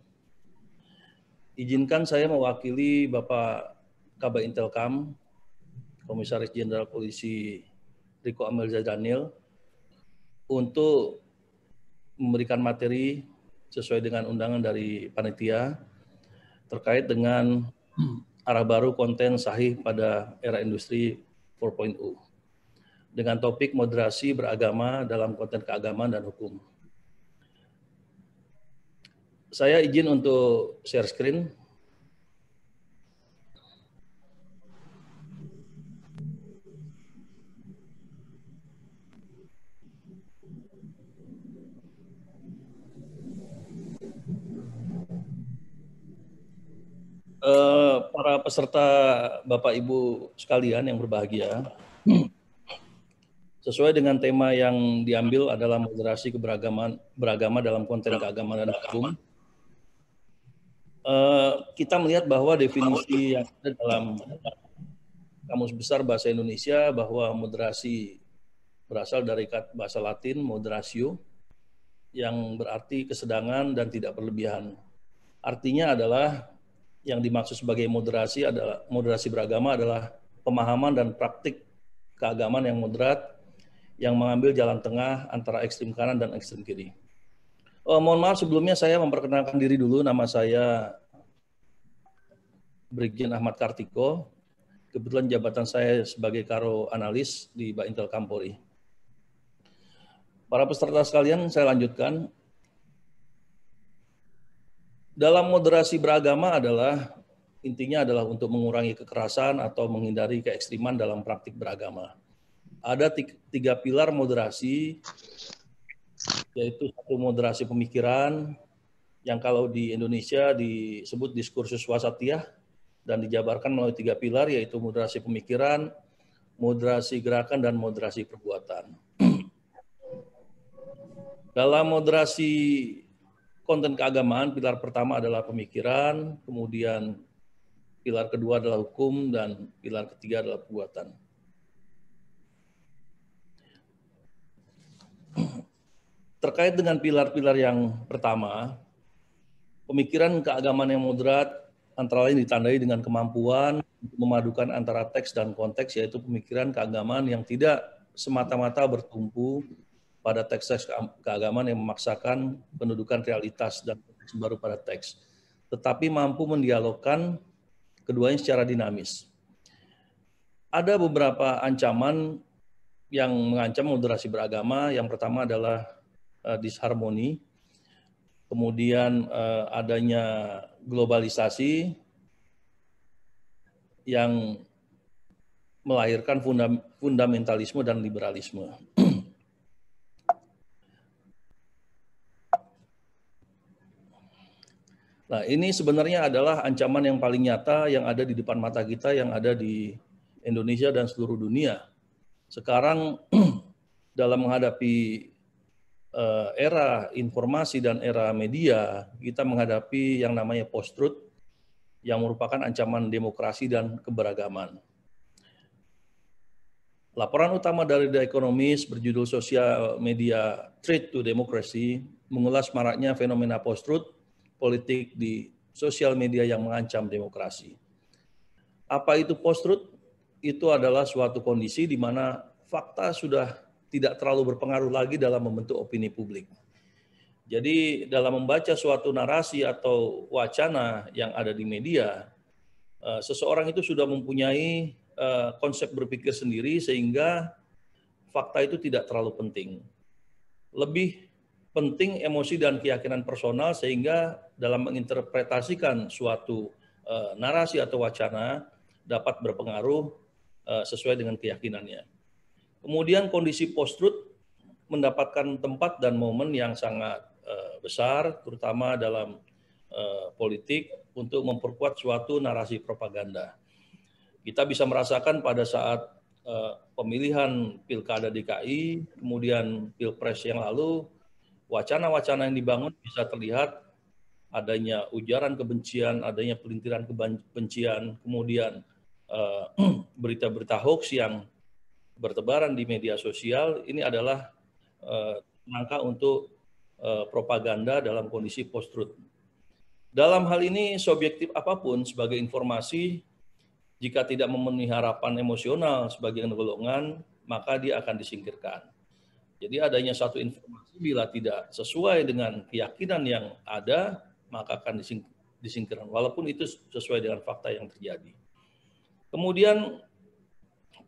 Izinkan saya mewakili Bapak Kabak Intelkam, Komisaris Jenderal Polisi Riko Amelza Daniel, untuk memberikan materi sesuai dengan undangan dari panitia terkait dengan arah baru konten sahih pada era industri 4.0 dengan topik moderasi beragama dalam konten keagamaan dan hukum. Saya izin untuk share screen. Para peserta Bapak Ibu sekalian yang berbahagia, sesuai dengan tema yang diambil adalah moderasi beragama dalam konten keagamaan dan hukum. kita melihat bahwa definisi yang ada dalam Kamus Besar Bahasa Indonesia bahwa moderasi berasal dari bahasa Latin moderatio, yang berarti kesedangan dan tidak berlebihan. Artinya adalah yang dimaksud sebagai moderasi beragama adalah pemahaman dan praktik keagamaan yang moderat yang mengambil jalan tengah antara ekstrem kanan dan ekstrem kiri. Mohon maaf sebelumnya saya memperkenalkan diri dulu. Nama saya Brigjen Ahmad Kartiko. Kebetulan jabatan saya sebagai Karo Analis di Baintel Kampori. Para peserta sekalian, saya lanjutkan. Dalam moderasi beragama intinya adalah untuk mengurangi kekerasan atau menghindari keekstriman dalam praktik beragama. Ada 3 pilar moderasi, yaitu satu moderasi pemikiran, yang kalau di Indonesia disebut diskursus wasatiyah, dan dijabarkan melalui 3 pilar, yaitu moderasi pemikiran, moderasi gerakan, dan moderasi perbuatan. Dalam moderasi konten keagamaan, pilar pertama adalah pemikiran, kemudian pilar kedua adalah hukum, dan pilar ketiga adalah perbuatan. Terkait dengan pilar-pilar yang pertama, pemikiran keagamaan yang moderat antara lain ditandai dengan kemampuan untuk memadukan antara teks dan konteks, yaitu pemikiran keagamaan yang tidak semata-mata bertumpu pada teks-teks keagamaan yang memaksakan pendudukan realitas dan konteks baru pada teks, tetapi mampu mendialogkan keduanya secara dinamis. Ada beberapa ancaman yang mengancam moderasi beragama. Yang pertama adalah disharmoni, kemudian adanya globalisasi yang melahirkan fundamentalisme dan liberalisme. Nah, ini sebenarnya adalah ancaman yang paling nyata yang ada di depan mata kita, yang ada di Indonesia dan seluruh dunia. Sekarang dalam menghadapi era informasi dan era media, kita menghadapi yang namanya post-truth, yang merupakan ancaman demokrasi dan keberagaman. Laporan utama dari The Economist berjudul Sosial Media Threat to Democracy mengulas maraknya fenomena post-truth, politik di sosial media yang mengancam demokrasi. Apa itu post-truth? Itu adalah suatu kondisi di mana fakta sudah tidak terlalu berpengaruh lagi dalam membentuk opini publik. Jadi dalam membaca suatu narasi atau wacana yang ada di media, seseorang itu sudah mempunyai konsep berpikir sendiri sehingga fakta itu tidak terlalu penting. Lebih penting emosi dan keyakinan personal sehingga dalam menginterpretasikan suatu narasi atau wacana dapat berpengaruh sesuai dengan keyakinannya. Kemudian kondisi post-truth mendapatkan tempat dan momen yang sangat besar, terutama dalam politik untuk memperkuat suatu narasi propaganda. Kita bisa merasakan pada saat pemilihan Pilkada DKI, kemudian Pilpres yang lalu, wacana-wacana yang dibangun bisa terlihat adanya ujaran kebencian, adanya pelintiran kebencian, kemudian berita-berita hoax yang bertebaran di media sosial. Ini adalah rangka untuk propaganda dalam kondisi post-truth. Dalam hal ini, subjektif apapun sebagai informasi, jika tidak memenuhi harapan emosional sebagian golongan, maka dia akan disingkirkan. Jadi adanya satu informasi bila tidak sesuai dengan keyakinan yang ada, maka akan disingkirkan, walaupun itu sesuai dengan fakta yang terjadi. Kemudian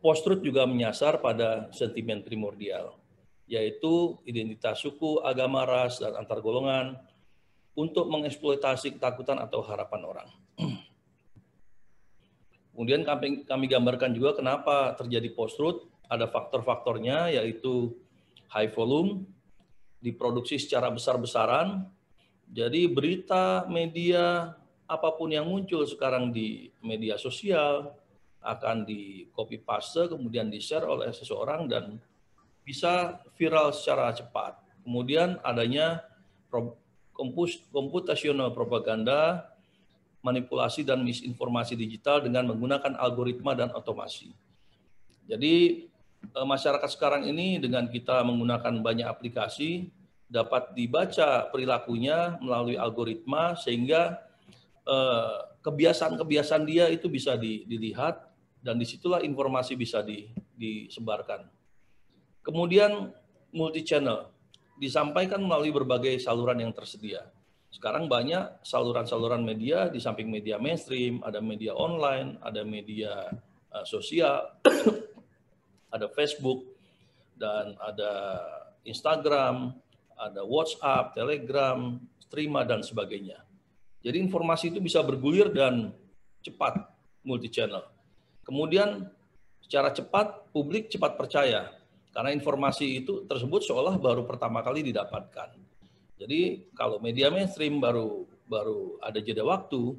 post-truth juga menyasar pada sentimen primordial, yaitu identitas suku, agama, ras, dan antar golongan untuk mengeksploitasi ketakutan atau harapan orang. Kemudian kami gambarkan juga kenapa terjadi post-truth. Ada faktor-faktornya, yaitu high volume, diproduksi secara besar-besaran. Jadi berita, media, apapun yang muncul sekarang di media sosial akan di copy paste, kemudian di-share oleh seseorang dan bisa viral secara cepat. Kemudian adanya computational propaganda manipulasi dan misinformasi digital dengan menggunakan algoritma dan otomasi. Jadi masyarakat sekarang ini dengan kita menggunakan banyak aplikasi dapat dibaca perilakunya melalui algoritma sehingga kebiasaan-kebiasaan dia itu bisa dilihat dan disitulah informasi bisa disebarkan. Kemudian multi channel disampaikan melalui berbagai saluran yang tersedia. Sekarang banyak saluran-saluran media di samping media mainstream, ada media online, ada media sosial, ada Facebook, dan ada Instagram, ada WhatsApp, Telegram, Streama, dan sebagainya. Jadi informasi itu bisa bergulir dan cepat, multi channel. Kemudian secara cepat, publik cepat percaya, karena informasi itu tersebut seolah baru pertama kali didapatkan. Jadi kalau media mainstream baru ada jeda waktu,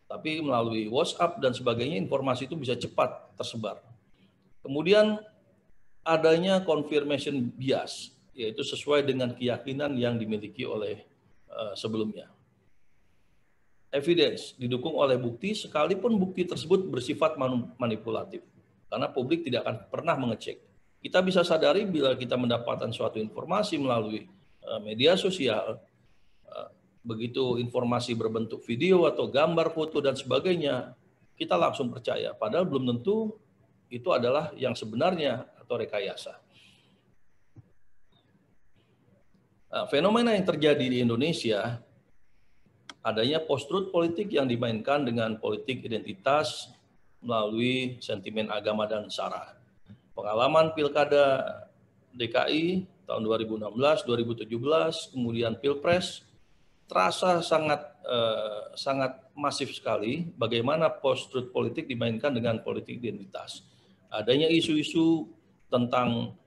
tapi melalui WhatsApp dan sebagainya informasi itu bisa cepat tersebar. Kemudian adanya confirmation bias, yaitu sesuai dengan keyakinan yang dimiliki oleh sebelumnya. Evidence didukung oleh bukti, sekalipun bukti tersebut bersifat manipulatif, karena publik tidak akan pernah mengecek. Kita bisa sadari bila kita mendapatkan suatu informasi melalui media sosial, begitu informasi berbentuk video atau gambar, foto, dan sebagainya, kita langsung percaya. Padahal belum tentu itu adalah yang sebenarnya atau rekayasa. Nah, fenomena yang terjadi di Indonesia, adanya post-truth politik yang dimainkan dengan politik identitas melalui sentimen agama dan sara. Pengalaman Pilkada DKI tahun 2016, 2017, kemudian Pilpres, terasa sangat masif sekali bagaimana post-truth politik dimainkan dengan politik identitas. Adanya isu-isu tentang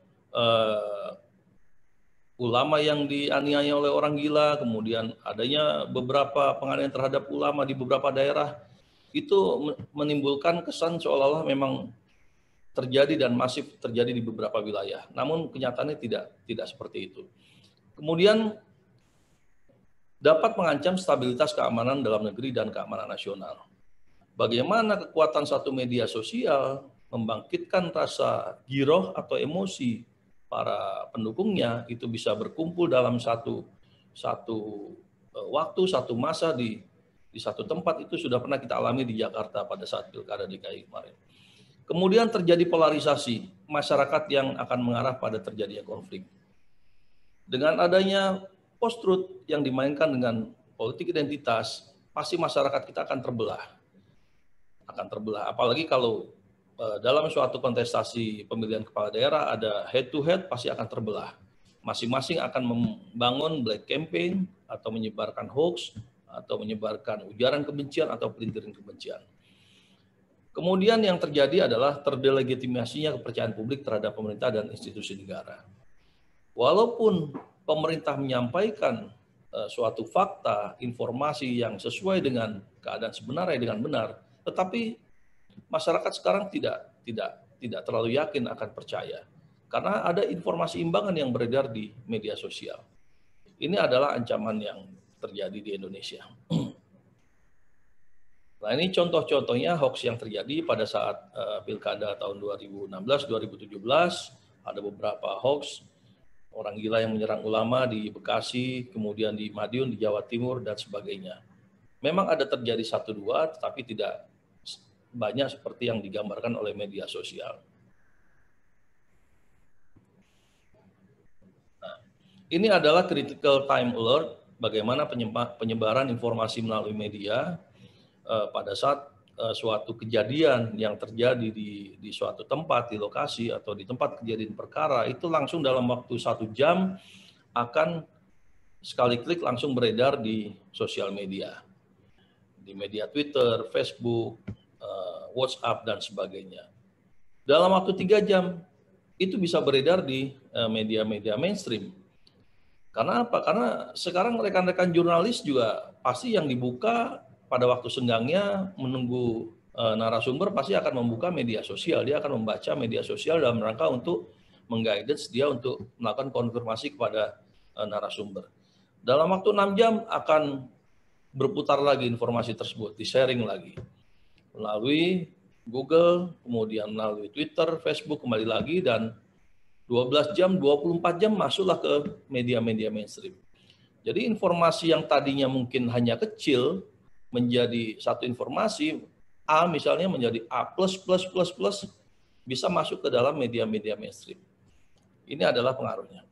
ulama yang dianiaya oleh orang gila, kemudian adanya beberapa penganiayaan terhadap ulama di beberapa daerah, itu menimbulkan kesan seolah-olah memang terjadi dan masif terjadi di beberapa wilayah. Namun kenyataannya tidak seperti itu. Kemudian dapat mengancam stabilitas keamanan dalam negeri dan keamanan nasional. Bagaimana kekuatan satu media sosial membangkitkan rasa giroh atau emosi para pendukungnya itu bisa berkumpul dalam satu waktu, satu masa di satu tempat, itu sudah pernah kita alami di Jakarta pada saat Pilkada DKI kemarin. Kemudian terjadi polarisasi masyarakat yang akan mengarah pada terjadinya konflik. Dengan adanya post-truth yang dimainkan dengan politik identitas, pasti masyarakat kita akan terbelah. Apalagi kalau dalam suatu kontestasi pemilihan kepala daerah ada head to head, pasti akan terbelah. Masing-masing akan membangun black campaign atau menyebarkan hoax atau menyebarkan ujaran kebencian atau pelintiran kebencian. Kemudian yang terjadi adalah terdelegitimasinya kepercayaan publik terhadap pemerintah dan institusi negara. Walaupun pemerintah menyampaikan suatu fakta, informasi yang sesuai dengan keadaan sebenarnya dengan benar, tetapi masyarakat sekarang tidak terlalu yakin akan percaya karena ada informasi imbangan yang beredar di media sosial. Ini adalah ancaman yang terjadi di Indonesia. Nah, ini contoh-contohnya hoax yang terjadi pada saat Pilkada tahun 2016-2017. Ada beberapa hoax, orang gila yang menyerang ulama di Bekasi, kemudian di Madiun, di Jawa Timur, dan sebagainya. Memang ada terjadi 1-2, tetapi tidak banyak seperti yang digambarkan oleh media sosial. Nah, ini adalah critical time alert, bagaimana penyebaran informasi melalui media pada saat suatu kejadian yang terjadi di suatu tempat, di lokasi, atau di tempat kejadian perkara, itu langsung dalam waktu 1 jam akan sekali klik langsung beredar di sosial media. Di media Twitter, Facebook, WhatsApp, dan sebagainya. Dalam waktu 3 jam, itu bisa beredar di media-media mainstream. Karena apa? Karena sekarang rekan-rekan jurnalis juga pasti yang dibuka pada waktu senggangnya menunggu narasumber pasti akan membuka media sosial. Dia akan membaca media sosial dalam rangka untuk mengguidance dia untuk melakukan konfirmasi kepada narasumber. Dalam waktu 6 jam akan berputar lagi informasi tersebut, di-sharing lagi melalui Google, kemudian melalui Twitter, Facebook, kembali lagi, dan 12 jam, 24 jam masuklah ke media-media mainstream. Jadi informasi yang tadinya mungkin hanya kecil menjadi satu informasi, A misalnya menjadi A++++, bisa masuk ke dalam media-media mainstream. Ini adalah pengaruhnya.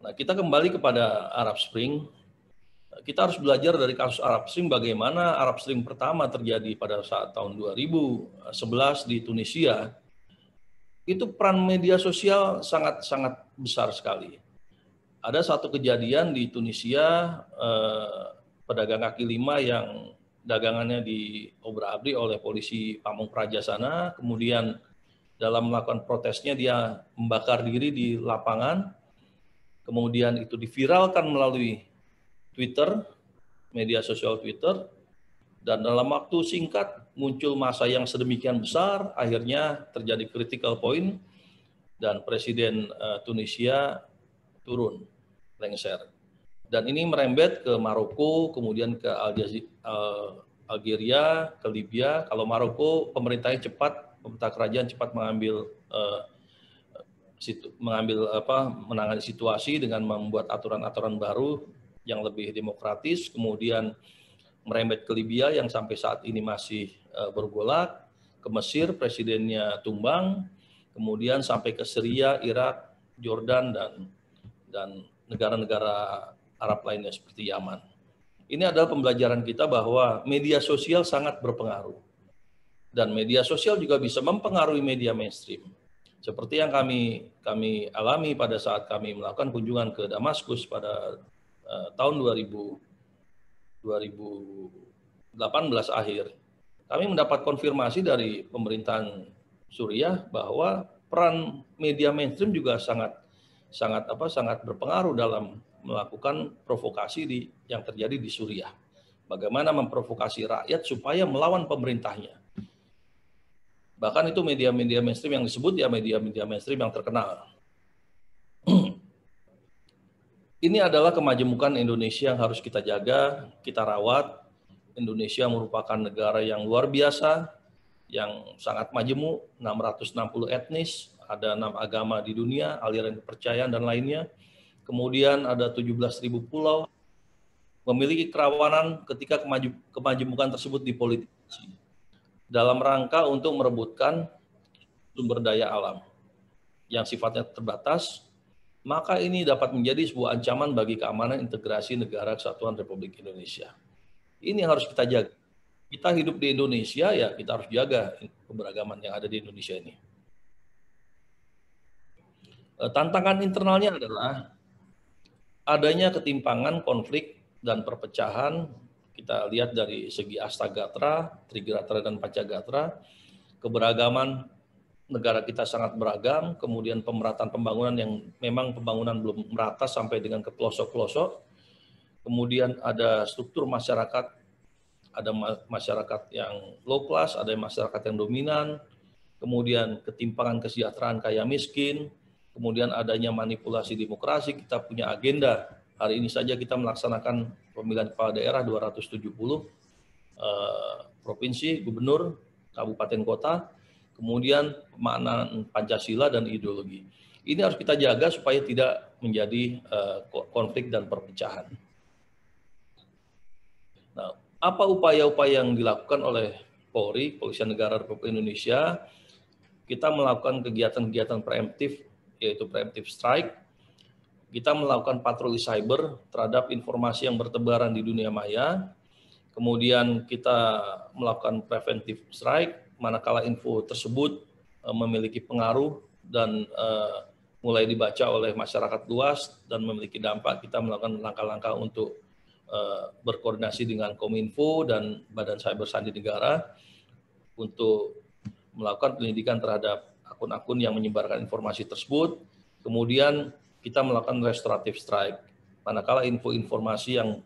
Nah, kita kembali kepada Arab Spring. Kita harus belajar dari kasus Arab Spring, bagaimana Arab Spring pertama terjadi pada saat tahun 2011 di Tunisia. Itu peran media sosial sangat besar sekali. Ada satu kejadian di Tunisia, pedagang kaki lima yang dagangannya diobrak-abrik oleh polisi Pamung Praja sana, kemudian dalam melakukan protesnya dia membakar diri di lapangan. Kemudian itu diviralkan melalui Twitter, media sosial Twitter, dan dalam waktu singkat muncul massa yang sedemikian besar, akhirnya terjadi critical point, dan Presiden Tunisia turun, lengser. Dan ini merembet ke Maroko, kemudian ke Algeria, ke Libya. Kalau Maroko, pemerintah kerajaan cepat menangani situasi dengan membuat aturan-aturan baru yang lebih demokratis, kemudian merembet ke Libya yang sampai saat ini masih bergolak, ke Mesir presidennya tumbang, kemudian sampai ke Syria, Irak, Jordan, dan negara-negara Arab lainnya seperti Yaman. Ini adalah pembelajaran kita bahwa media sosial sangat berpengaruh, dan media sosial juga bisa mempengaruhi media mainstream. Seperti yang kami alami pada saat kami melakukan kunjungan ke Damaskus pada tahun 2018 akhir. Kami mendapat konfirmasi dari pemerintahan Suriah bahwa peran media mainstream juga sangat berpengaruh dalam melakukan provokasi yang terjadi di Suriah. Bagaimana memprovokasi rakyat supaya melawan pemerintahnya. Bahkan itu media-media mainstream yang disebut ya media-media mainstream yang terkenal. Ini adalah kemajemukan Indonesia yang harus kita jaga, kita rawat. Indonesia merupakan negara yang luar biasa, yang sangat majemuk, 660 etnis, ada 6 agama di dunia, aliran kepercayaan dan lainnya. Kemudian ada 17.000 pulau, memiliki kerawanan ketika kemajemukan tersebut dipolitisasi dalam rangka untuk merebutkan sumber daya alam yang sifatnya terbatas, maka ini dapat menjadi sebuah ancaman bagi keamanan integrasi negara kesatuan Republik Indonesia. Ini yang harus kita jaga. Kita hidup di Indonesia, ya kita harus jaga keberagaman yang ada di Indonesia ini. Tantangan internalnya adalah adanya ketimpangan, konflik, dan perpecahan. Kita lihat dari segi Astagatra, Trigatra, dan Pancagatra, keberagaman negara kita sangat beragam, kemudian pemerataan pembangunan yang memang pembangunan belum merata sampai dengan ke pelosok-pelosok, kemudian ada struktur masyarakat, ada masyarakat yang low class, ada masyarakat yang dominan, kemudian ketimpangan kesejahteraan kaya miskin, kemudian adanya manipulasi demokrasi. Kita punya agenda. Hari ini saja kita melaksanakan pemilihan kepala daerah 270 provinsi, gubernur, kabupaten kota, kemudian pemaknaan Pancasila dan ideologi. Ini harus kita jaga supaya tidak menjadi konflik dan perpecahan. Nah, apa upaya-upaya yang dilakukan oleh Polri, Kepolisian Negara Republik Indonesia? Kita melakukan kegiatan-kegiatan preemptif, yaitu preemptive strike. Kita melakukan patroli cyber terhadap informasi yang bertebaran di dunia maya. Kemudian kita melakukan preventive strike, manakala info tersebut memiliki pengaruh dan mulai dibaca oleh masyarakat luas dan memiliki dampak, kita melakukan langkah-langkah untuk berkoordinasi dengan Kominfo dan Badan Cyber Sandi Negara untuk melakukan penyelidikan terhadap akun-akun yang menyebarkan informasi tersebut. Kemudian kita melakukan restoratif strike, manakala informasi yang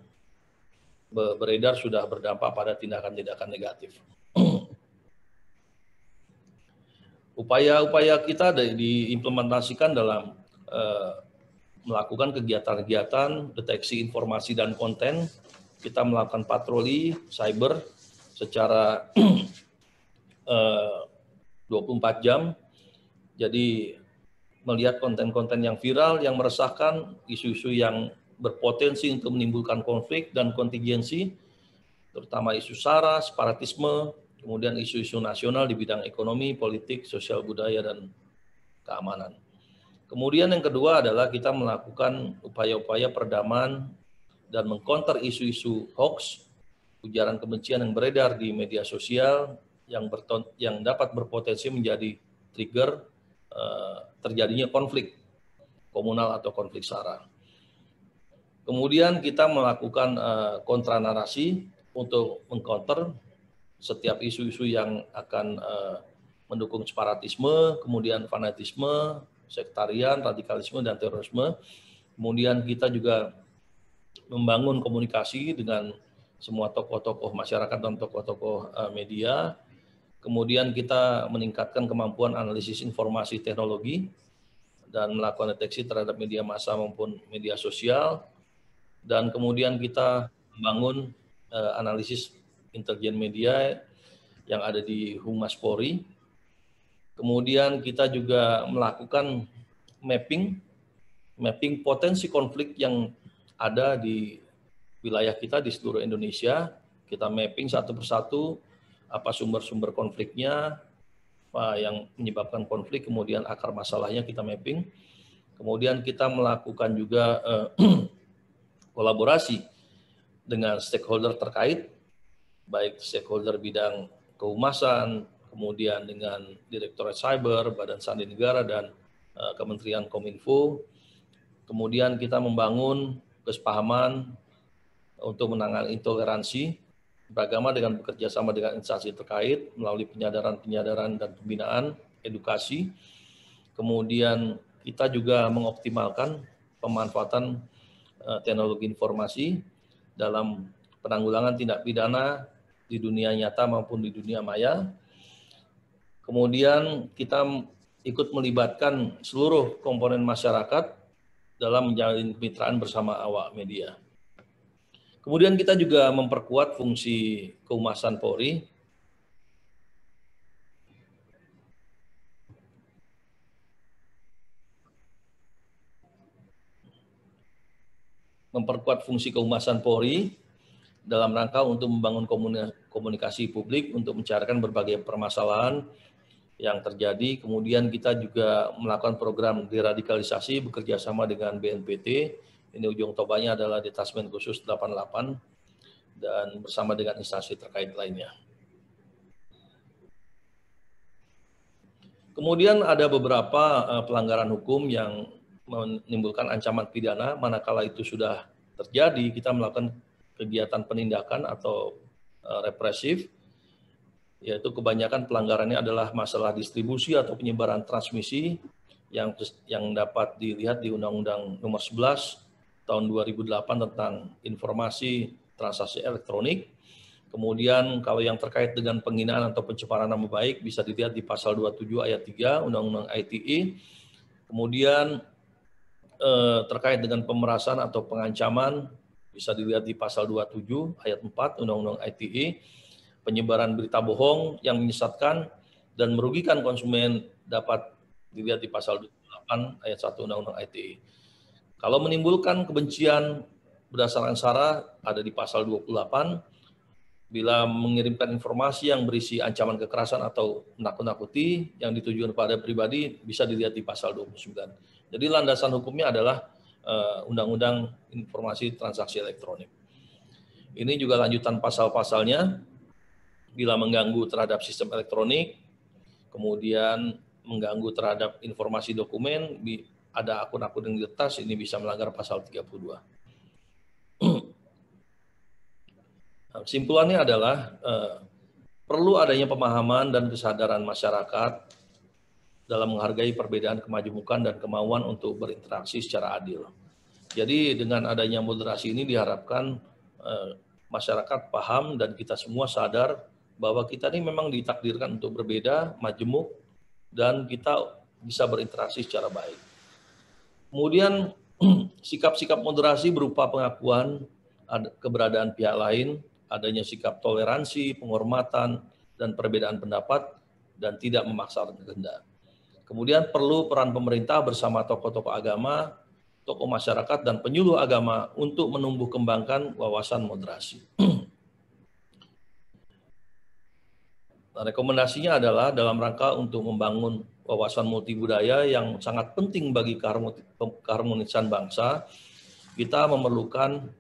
beredar sudah berdampak pada tindakan-tindakan negatif. Upaya-upaya kita diimplementasikan dalam melakukan kegiatan-kegiatan deteksi informasi dan konten. Kita melakukan patroli cyber secara 24 jam. Jadi melihat konten-konten yang viral, yang meresahkan, isu-isu yang berpotensi untuk menimbulkan konflik dan kontingensi, terutama isu SARA, separatisme, kemudian isu-isu nasional di bidang ekonomi, politik, sosial budaya, dan keamanan. Kemudian yang kedua adalah kita melakukan upaya-upaya peredam dan mengcounter isu-isu hoax, ujaran kebencian yang beredar di media sosial yang dapat berpotensi menjadi trigger terjadinya konflik komunal atau konflik SARA. Kemudian kita melakukan kontra narasi untuk mengcounter setiap isu-isu yang akan mendukung separatisme, kemudian fanatisme, sektarian, radikalisme, dan terorisme. Kemudian kita juga membangun komunikasi dengan semua tokoh-tokoh masyarakat dan tokoh-tokoh media. Kemudian kita meningkatkan kemampuan analisis informasi teknologi dan melakukan deteksi terhadap media massa maupun media sosial. Dan kemudian kita membangun analisis intelijen media yang ada di Humas Polri. Kemudian kita juga melakukan mapping potensi konflik yang ada di wilayah kita di seluruh Indonesia. Kita mapping satu persatu apa sumber-sumber konfliknya, apa yang menyebabkan konflik, kemudian akar masalahnya kita mapping. Kemudian kita melakukan juga kolaborasi dengan stakeholder terkait, baik stakeholder bidang kehumasan, kemudian dengan Direktorat Cyber, Badan Sandi Negara, dan Kementerian Kominfo. Kemudian kita membangun kesepahaman untuk menangani intoleransi beragama dengan bekerja sama dengan instansi terkait melalui penyadaran dan pembinaan, edukasi. Kemudian kita juga mengoptimalkan pemanfaatan teknologi informasi dalam penanggulangan tindak pidana di dunia nyata maupun di dunia maya. Kemudian kita ikut melibatkan seluruh komponen masyarakat dalam menjalin kemitraan bersama awak media. Kemudian kita juga memperkuat fungsi kehumasan Polri. Memperkuat fungsi kehumasan Polri dalam rangka untuk membangun komunikasi publik untuk mencarikan berbagai permasalahan yang terjadi. Kemudian kita juga melakukan program deradikalisasi bekerja sama dengan BNPT. Ini ujung tombaknya adalah Detasmen Khusus 88 dan bersama dengan instansi terkait lainnya. Kemudian ada beberapa pelanggaran hukum yang menimbulkan ancaman pidana. Manakala itu sudah terjadi, kita melakukan kegiatan penindakan atau represif, yaitu kebanyakan pelanggarannya adalah masalah distribusi atau penyebaran transmisi yang dapat dilihat di Undang-Undang Nomor 11 tahun 2008 tentang informasi transaksi elektronik. Kemudian kalau yang terkait dengan penghinaan atau pencemaran nama baik bisa dilihat di pasal 27 ayat 3 Undang-Undang ITE. Kemudian terkait dengan pemerasan atau pengancaman bisa dilihat di pasal 27 ayat 4 Undang-Undang ITE. Penyebaran berita bohong yang menyesatkan dan merugikan konsumen dapat dilihat di pasal 28 ayat 1 Undang-Undang ITE. Kalau menimbulkan kebencian berdasarkan SARA ada di pasal 28. Bila mengirimkan informasi yang berisi ancaman kekerasan atau menakut-nakuti yang ditujukan pada pribadi bisa dilihat di pasal 29. Jadi landasan hukumnya adalah Undang-Undang Informasi Transaksi Elektronik. Ini juga lanjutan pasal-pasalnya. Bila mengganggu terhadap sistem elektronik, kemudian mengganggu terhadap informasi dokumen, ada akun-akun yang diretas, ini bisa melanggar pasal 32. Simpulannya adalah perlu adanya pemahaman dan kesadaran masyarakat dalam menghargai perbedaan kemajemukan dan kemauan untuk berinteraksi secara adil. Jadi dengan adanya moderasi ini diharapkan masyarakat paham dan kita semua sadar bahwa kita ini memang ditakdirkan untuk berbeda, majemuk, dan kita bisa berinteraksi secara baik. Kemudian Sikap-sikap moderasi berupa pengakuan keberadaan pihak lain, adanya sikap toleransi, penghormatan, dan perbedaan pendapat, dan tidak memaksakan kehendak. Kemudian perlu peran pemerintah bersama tokoh-tokoh agama, tokoh masyarakat, dan penyuluh agama untuk menumbuh kembangkan wawasan moderasi. Nah, rekomendasinya adalah dalam rangka untuk membangun wawasan multibudaya yang sangat penting bagi keharmonisan bangsa, kita memerlukan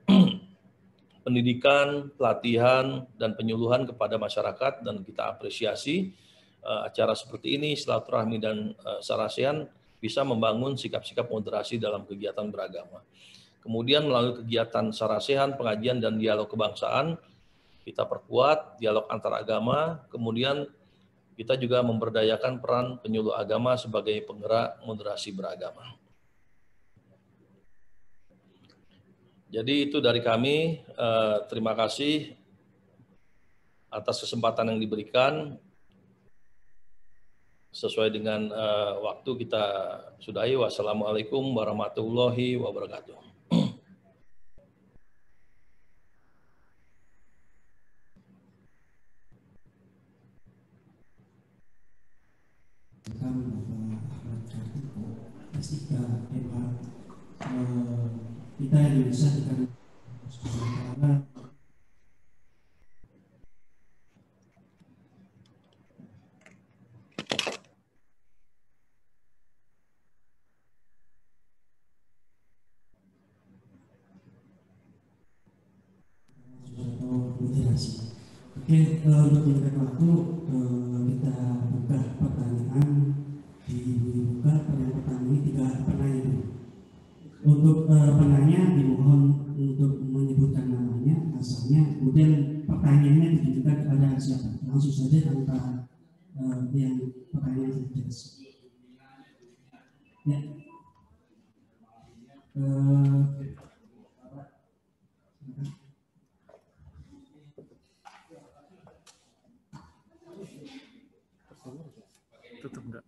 pendidikan, pelatihan, dan penyuluhan kepada masyarakat, dan kita apresiasi acara seperti ini, silaturahmi dan sarasehan bisa membangun sikap-sikap moderasi dalam kegiatan beragama. Kemudian melalui kegiatan sarasehan, pengajian, dan dialog kebangsaan, kita perkuat dialog antar agama, kemudian kita juga memberdayakan peran penyuluh agama sebagai penggerak moderasi beragama. Jadi itu dari kami, terima kasih atas kesempatan yang diberikan. Sesuai dengan waktu kita sudahi. Wassalamualaikum warahmatullahi wabarakatuh. Kita Indonesia kita Oke, untuk menyingkat waktu kita buka pertanyaan, dibuka pertanyaan ini 3 pertanyaan. Untuk penanya dimohon untuk menyebutkan namanya, asalnya, kemudian pertanyaannya ditujukan kepada siapa. Langsung saja tanpa yang pertanyaan jelas. Ya. Tutup enggak?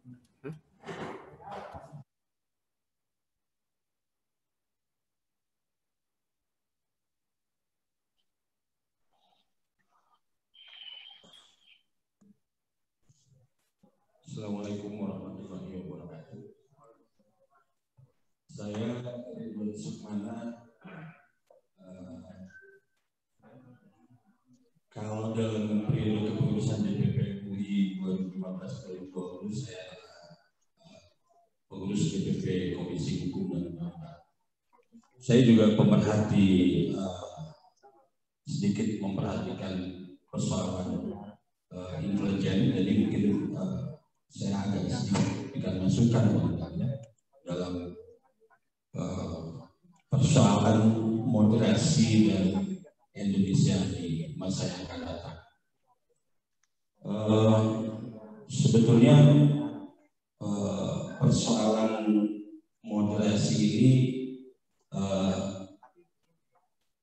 Assalamualaikum warahmatullahi wabarakatuh. Saya Ridwan Sukmana. Kalau dalam periode kepengurusan DPP UI 2015-2020, saya pengurus DPP Komisi Hukum dan Ham. Saya juga pemerhati, sedikit memperhatikan persoalan intelijen, jadi mungkin saya agak sedikit berikan masukan dalam persoalan moderasi dan Indonesia di masa yang akan datang. Sebetulnya persoalan moderasi ini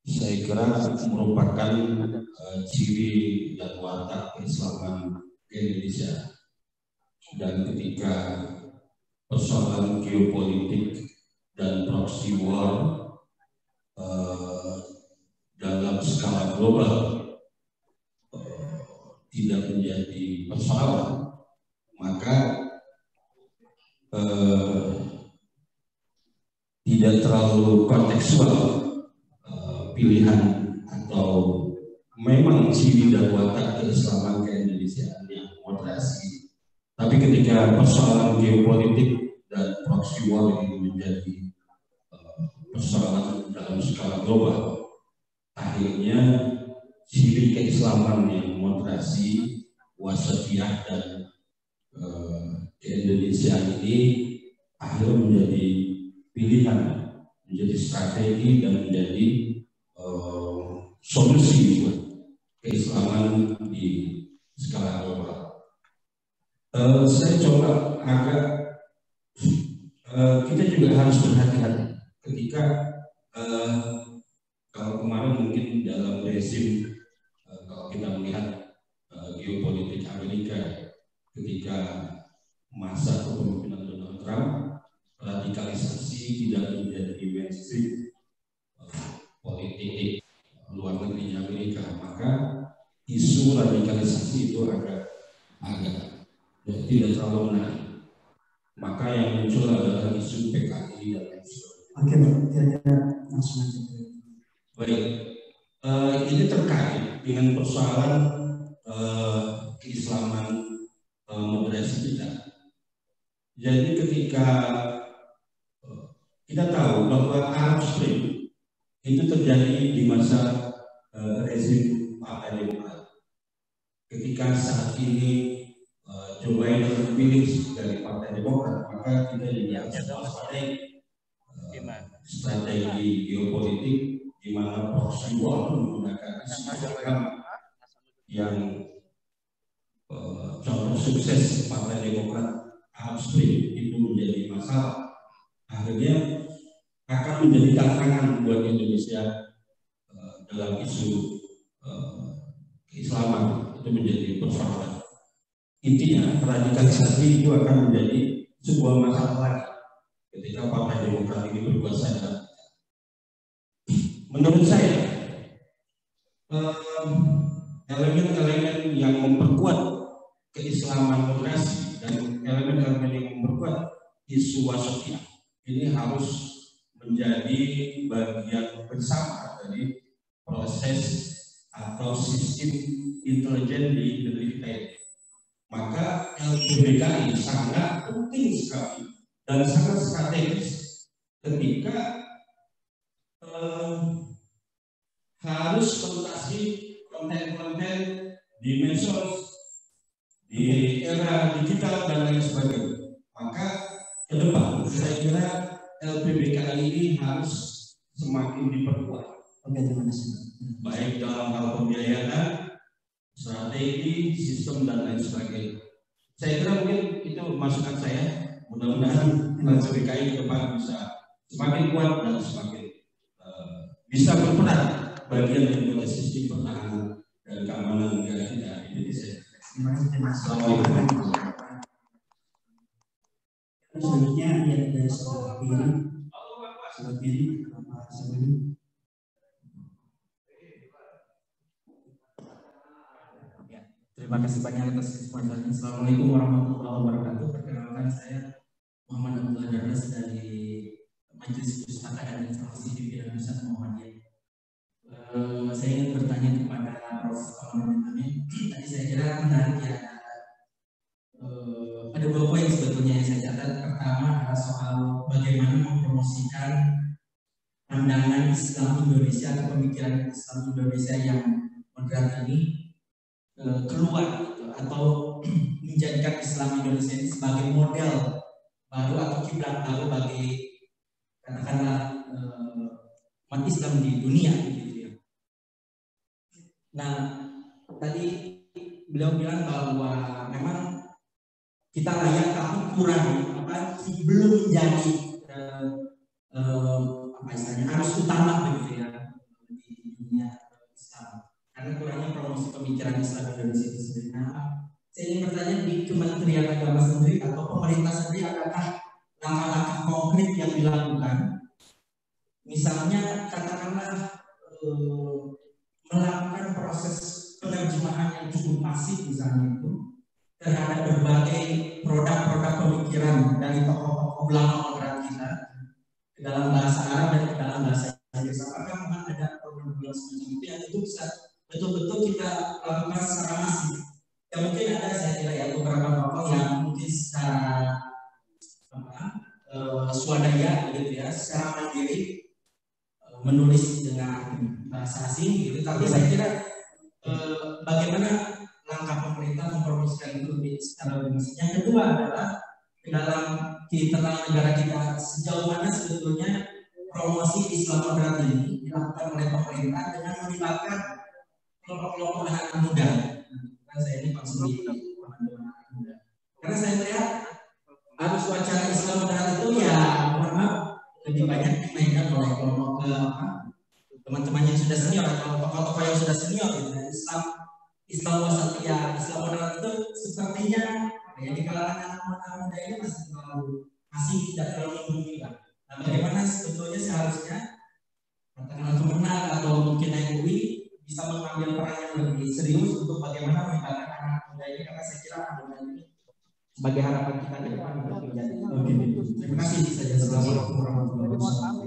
saya kira merupakan ciri dan watak keislaman Indonesia. Dan ketika persoalan geopolitik dan proxy war dalam skala global tidak menjadi persoalan, maka tidak terlalu kontekstual pilihan atau memang ciri dan watak keislaman keindonesiaan yang moderasi. Tapi ketika persoalan geopolitik dan proxy war ini menjadi persoalan dalam skala global, akhirnya ciri keislaman yang moderasi, wasatiyah dan keindonesiaan ini akhirnya menjadi pilihan, menjadi strategi dan menjadi solusi buat keislaman di skala global. Saya coba agak kita juga harus berhati-hati ketika kalau kemarin mungkin dalam rezim kalau kita melihat geopolitik Amerika ketika masa kepemimpinan Donald Trump, radikalisasi tidak menjadi mainstream politik luar negeri Amerika, maka isu radikalisasi itu agak tidak terlalu menarik. Maka yang muncul adalah isu PKI dan lain sebagainya. Oke, Pak. Kira-kira langsung aja. Baik, ini terkait dengan persoalan keislaman moderasi kita. Jadi ketika kita tahu bahwa Arab Spring itu terjadi di masa rezim Partai Demokrat. Ketika saat ini Joe Biden terpilih dari Partai Demokrat, maka kita juga strategi geopolitik di mana proxy war menggunakan isu agama yang contoh sukses Partai Demokrat Arab Spring itu menjadi masalah. Akhirnya akan menjadi tantangan buat Indonesia dalam isu keislaman, itu menjadi persoalan. Intinya radikalisasi itu akan menjadi sebuah masalah lagi ketika Partai Demokrat ini berkuasa. Menurut saya elemen-elemen yang memperkuat keislaman moderasi dan elemen-elemen yang memperkuat isu wasatiyah ini harus menjadi bagian bersama dari proses atau sistem intelijen di negeri kita ini. Maka LPBKI sangat penting sekali dan sangat strategis ketika harus melintasi konten-konten di medsos, di era digital dan lain sebagainya. Maka ke depan saya kira LPBKI ini harus semakin diperkuat. Oke, terima kasih. Baik dalam hal pembiayaan, strategi, sistem dan lain sebagainya. Saya kira mungkin itu masukan saya. Mudah-mudahan LPBKI ke depan bisa semakin kuat dan semakin bisa berperan bagian dari sistem pertahanan dan keamanan negara kita di Indonesia. Terima kasih. Assalamualaikum. Selanjutnya dari sebelah kiri, Bapak Sabuni. Terima kasih banyak atas kesempatannya. Assalamualaikum warahmatullahi wabarakatuh. Perkenalkan saya Muhammad Abdullah Darnas dari Majelis Pustaka dan Informasi Pimpinan Pusat Muhammadiyah. Saya ingin bertanya kepada Prof. Kamarudin Amin. Tadi saya kira menarik ya. Ada dua poin sebetulnya yang saya catat. Pertama adalah soal bagaimana mempromosikan pandangan Islam Indonesia atau pemikiran Islam Indonesia yang moderat ini keluar gitu, atau menjadikan Islam Indonesia ini sebagai model baru atau kiblat baru bagi katakanlah umat Islam di dunia gitu ya. Nah, tadi beliau bilang bahwa memang kita layak tapi kurang belum menjadi apa istilahnya arus utama begitu ya di dunia Islam. Karena kurangnya promosi pemikiran Islam Indonesia itu sendiri. Nah, saya ingin bertanya di Kementerian Agama sendiri atau pemerintah sendiri, apakah langkah-langkah konkret yang dilakukan, misalnya katakanlah melakukan proses penerjemahan yang cukup masif misalnya itu terhadap berbagai produk-produk pemikiran dari tokoh-tokoh ulama moderat kita ke dalam bahasa Arab dan ke dalam bahasa Inggris. Apakah memang ada program-program semacam itu yang itu bisa betul-betul kita lakukan secara masif? Ya mungkin ada, saya kira ya beberapa tokoh yang mungkin secara swadaya gitu ya, secara mandiri menulis dengan bahasa asing gitu. Tapi saya kira bagaimana langkah pemerintah mempromosikan itu secara lebih masif. Yang kedua adalah di dalam internal negara kita, sejauh mana sebetulnya promosi Islam moderat ini dilakukan oleh pemerintah dengan melibatkan kelompok-kelompok anak muda. Karena saya ini langsung di anak muda. Karena saya melihat arus wacana Islam moderat itu ya mohon maaf lebih banyak dimainkan oleh kelompok teman-teman yang sudah senior atau tokoh-tokoh yang sudah senior gitu. Islam wasatiyah, Islam moderat itu sepertinya ya di kalangan anak muda ini masih terlalu masih tidak terlalu menghubungi Pak. Nah, bagaimana sebetulnya seharusnya katakanlah Kemenag atau mungkin MUI bisa mengambil peran yang lebih serius untuk bagaimana melibatkan anak muda ini, karena saya kira anak muda ini sebagai harapan kita ke depan untuk menjadi. Oke, terima kasih saja. Assalamualaikum warahmatullahi wabarakatuh.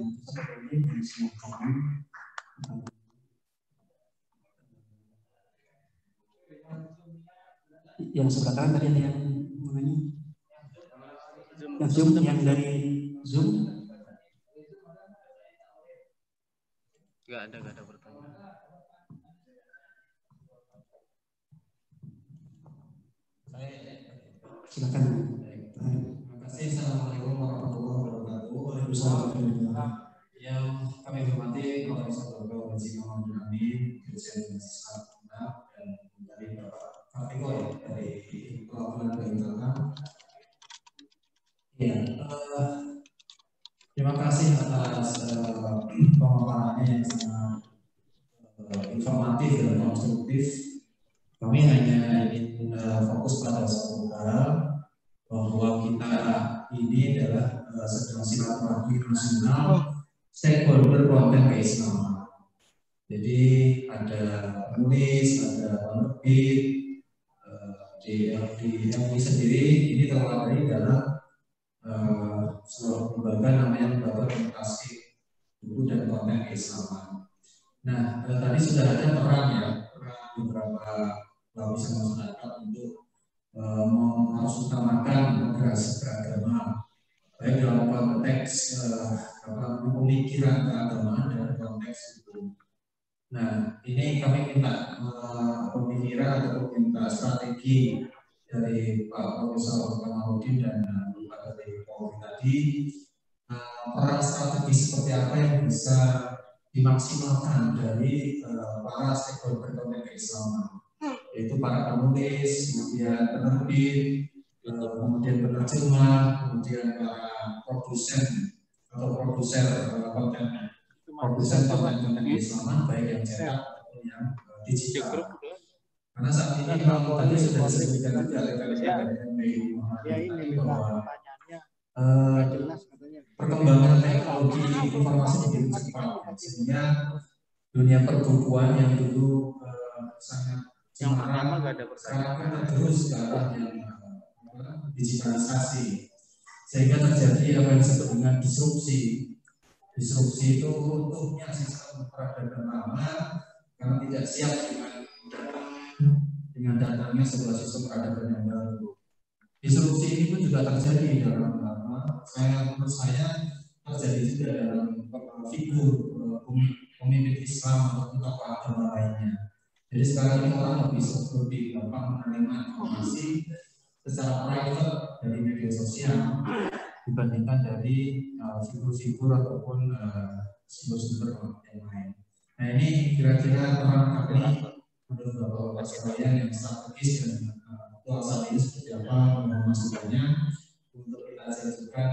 Yang sebelah kanan tadi ada yang menanya. Yang Zoom, yang dari Zoom. Gak ada pertanyaan. Silakan. Terima kasih. Assalamualaikum warahmatullahi wabarakatuh. Waalaikumsalam. Yang kami hormati Profesor Dr. Haji Muhammad Amin, Dirjen Mahasiswa Kemenag, dan dari Bapak Kartiko dari Perwakilan Bintang. Ya, terima kasih atas pemaparannya yang sangat informatif dan konstruktif. Kami hanya ingin fokus pada satu hal, bahwa kita ini adalah sedang silaturahmi nasional stakeholder konten keislaman. Jadi ada penulis, ada penerbit, di MUI sendiri ini terwakili dalam sebuah lembaga namanya Lembaga Komunikasi Buku dan Konten Keislaman. Nah, tadi sudah ada peran beberapa lapisan masyarakat untuk mengutamakan moderasi beragama, baik dalam konteks pemikiran keagamaan dan konteks hukum. Nah, ini kami minta pemikiran atau minta strategi dari Pak Profesor Kamaludin dan Pak dari Polri tadi, peran strategi seperti apa yang bisa dimaksimalkan dari para stakeholder konten keislaman, yaitu para penulis, kemudian penerbit, kemudian penerjemah, kemudian para produsen atau produsen konten keislaman, baik yang cetak ataupun yang digital. Karena saat ini memang tadi sudah disebutkan oleh MUI bahwa perkembangan teknologi informasi begitu cepat, sehingga dunia perbukuan yang dulu sangat cemaran sekarang kan terus ke arah yang digitalisasi, sehingga terjadi apa yang disebut dengan disrupsi. Disrupsi itu runtuhnya sistem peradaban lama karena tidak siap dengan datangnya sebuah sistem peradaban yang baru. Disrupsi ini pun juga terjadi dalam menurut saya terjadi juga dalam figur pemimpin Islam atau tokoh agama lainnya. Jadi sekarang ini orang lebih gampang menerima informasi secara private dari media sosial dibandingkan dari figur-figur ataupun sumber-sumber yang lain. Nah, ini kira-kira peran kami menurut Bapak sekalian yang strategis dan aktual saat ini seperti apa masukannya untuk kita ajukan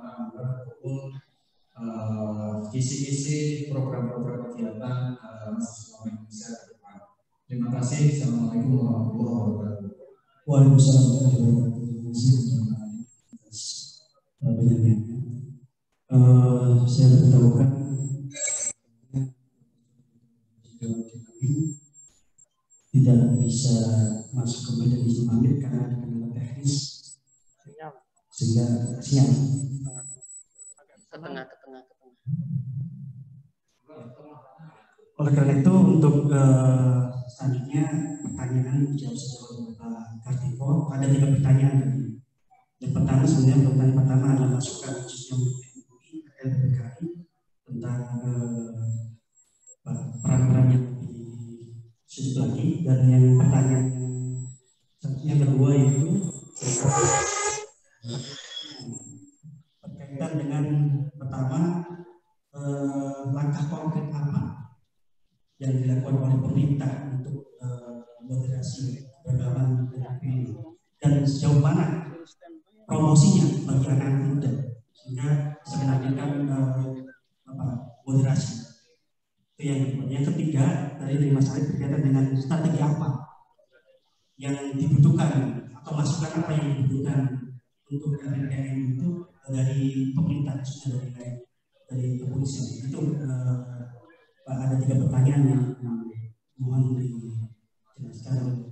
ataupun isi-isi program-program kegiatan mahasiswa Indonesia ke depan. Terima kasih. Assalamualaikum warahmatullahi wabarakatuh. Waalaikumsalam warahmatullahi wabarakatuh. Saya beritahukan tidak bisa masuk ke meja pamit karena ada kendala teknis sehingga siang. Ke tengah. Oleh karena itu untuk selanjutnya pertanyaan dijawab oleh Bapak Kartiko. Ada 3 pertanyaan tadi. Yang pertama sebenarnya pertanyaan pertama adalah masukan khususnya untuk MUI LPKI tentang peran-peran yang disebut lagi, dan yang pertanyaan yang kedua itu berkaitan dengan pertama langkah konkret apa yang dilakukan oleh pemerintah untuk moderasi beragama ini dan sejauh mana promosinya bagi anak muda sehingga bisa menampilkan moderasi. Itu yang kedua. Yang ketiga dari masalah berkaitan dengan strategi apa yang dibutuhkan atau masukan apa yang dibutuhkan untuk LPKM itu dari pemerintah, khususnya dari kepolisian. Itu Pak, ada 3 pertanyaan yang mohon dijelaskan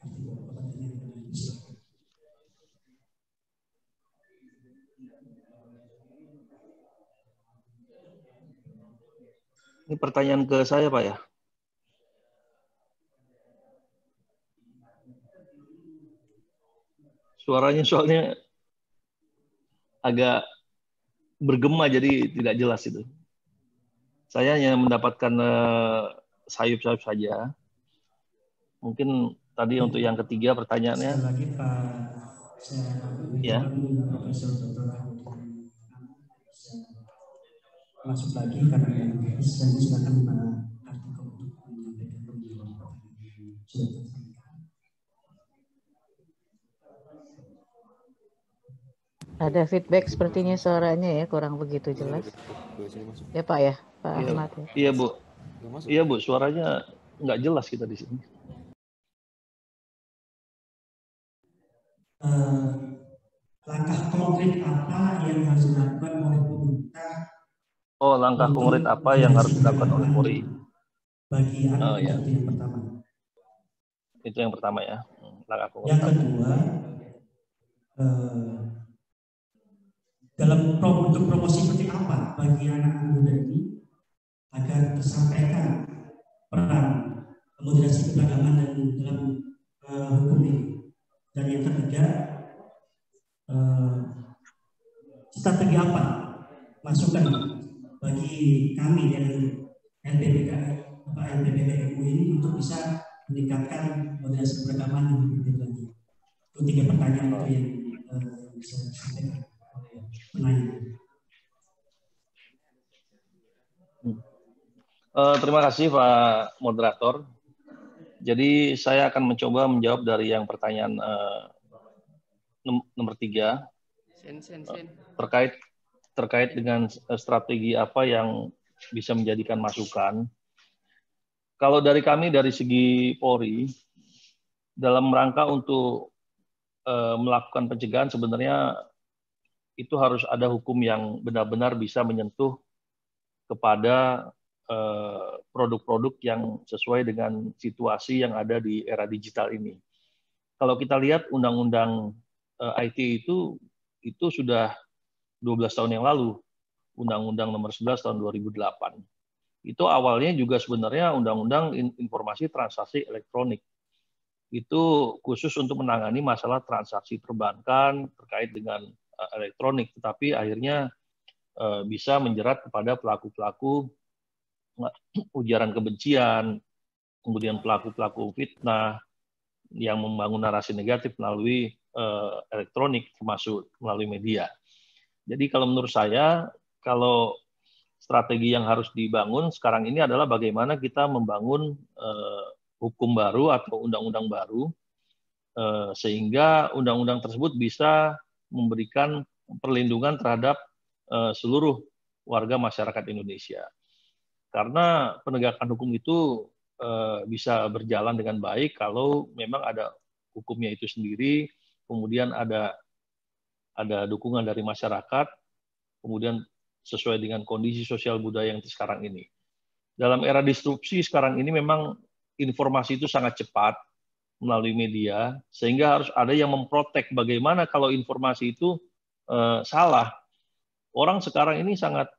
arti pertanyaannya. Ini pertanyaan ke saya, Pak ya? Suaranya soalnya agak bergema, jadi tidak jelas itu. Saya hanya mendapatkan sayup-sayup saja. Mungkin tadi untuk yang ketiga pertanyaannya. Sekali lagi Pak, saya Ya. Profesor Dr. masuk lagi karena yang dan silakan Pak Kartiko untuk menyampaikan pertanyaan. Ada feedback sepertinya suaranya ya kurang begitu jelas. Ya Pak ya, Pak Ahmad ya. Iya Bu. Iya Bu, suaranya nggak jelas kita di sini. Langkah konkret apa yang harus dilakukan oleh pemerintah? Oh, langkah konkret apa yang harus dilakukan oleh Polri? Bagi anak ya. Itu yang pertama. Itu yang pertama ya. Langkah konkret. Yang kedua, dalam bentuk promosi seperti apa bagi anak muda ini agar tersampaikan peran moderasi keberagaman dan dalam hukum ini. Dan yang ketiga, strategi apa masukan bagi kami dari LPBKMU ini untuk bisa meningkatkan moderasi keberagaman yang lebih lagi. Itu 3 pertanyaan itu yang bisa disampaikan oleh penanya. Terima kasih Pak Moderator. Jadi saya akan mencoba menjawab dari yang pertanyaan nomor 3 terkait dengan strategi apa yang bisa menjadikan masukan. Kalau dari kami dari segi Polri dalam rangka untuk melakukan pencegahan sebenarnya itu harus ada hukum yang benar-benar bisa menyentuh kepada produk-produk yang sesuai dengan situasi yang ada di era digital ini. Kalau kita lihat undang-undang IT itu sudah 12 tahun yang lalu, Undang-Undang Nomor 11 tahun 2008. Itu awalnya juga sebenarnya Undang-Undang Informasi Transaksi Elektronik. Itu khusus untuk menangani masalah transaksi perbankan terkait dengan elektronik, tetapi akhirnya bisa menjerat kepada pelaku-pelaku ujaran kebencian, kemudian pelaku-pelaku fitnah yang membangun narasi negatif melalui elektronik, termasuk melalui media. Jadi kalau menurut saya, kalau strategi yang harus dibangun sekarang ini adalah bagaimana kita membangun hukum baru atau undang-undang baru, sehingga undang-undang tersebut bisa memberikan perlindungan terhadap seluruh warga masyarakat Indonesia. Karena penegakan hukum itu bisa berjalan dengan baik kalau memang ada hukumnya itu sendiri, kemudian ada dukungan dari masyarakat, kemudian sesuai dengan kondisi sosial budaya yang sekarang ini. Dalam era disrupsi sekarang ini memang informasi itu sangat cepat melalui media, sehingga harus ada yang memprotek bagaimana kalau informasi itu salah. Orang sekarang ini sangat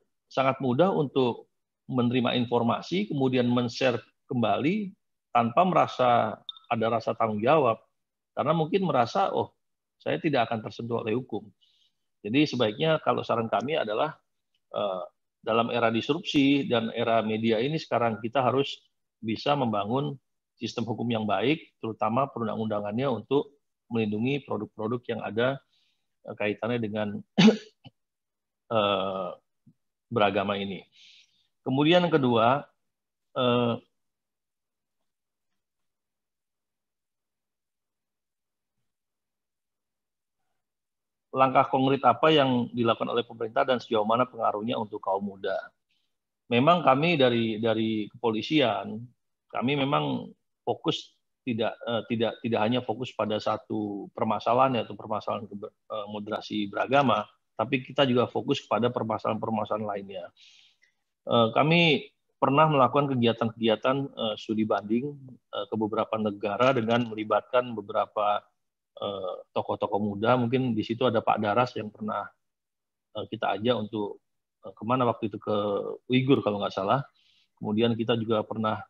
mudah untuk menerima informasi, kemudian men-share kembali tanpa merasa ada rasa tanggung jawab. Karena mungkin merasa, oh, saya tidak akan tersentuh oleh hukum. Jadi sebaiknya kalau saran kami adalah dalam era disrupsi dan era media ini sekarang kita harus bisa membangun sistem hukum yang baik, terutama perundang-undangannya untuk melindungi produk-produk yang ada kaitannya dengan beragama ini. Kemudian yang kedua, langkah konkret apa yang dilakukan oleh pemerintah dan sejauh mana pengaruhnya untuk kaum muda. Memang kami dari kepolisian, kami memang fokus tidak hanya fokus pada satu permasalahan, yaitu permasalahan moderasi beragama, tapi kita juga fokus kepada permasalahan-permasalahan lainnya. Kami pernah melakukan kegiatan-kegiatan studi banding ke beberapa negara dengan melibatkan beberapa tokoh-tokoh muda. Mungkin di situ ada Pak Daras yang pernah kita ajak untuk kemana waktu itu, ke Uighur kalau nggak salah. Kemudian kita juga pernah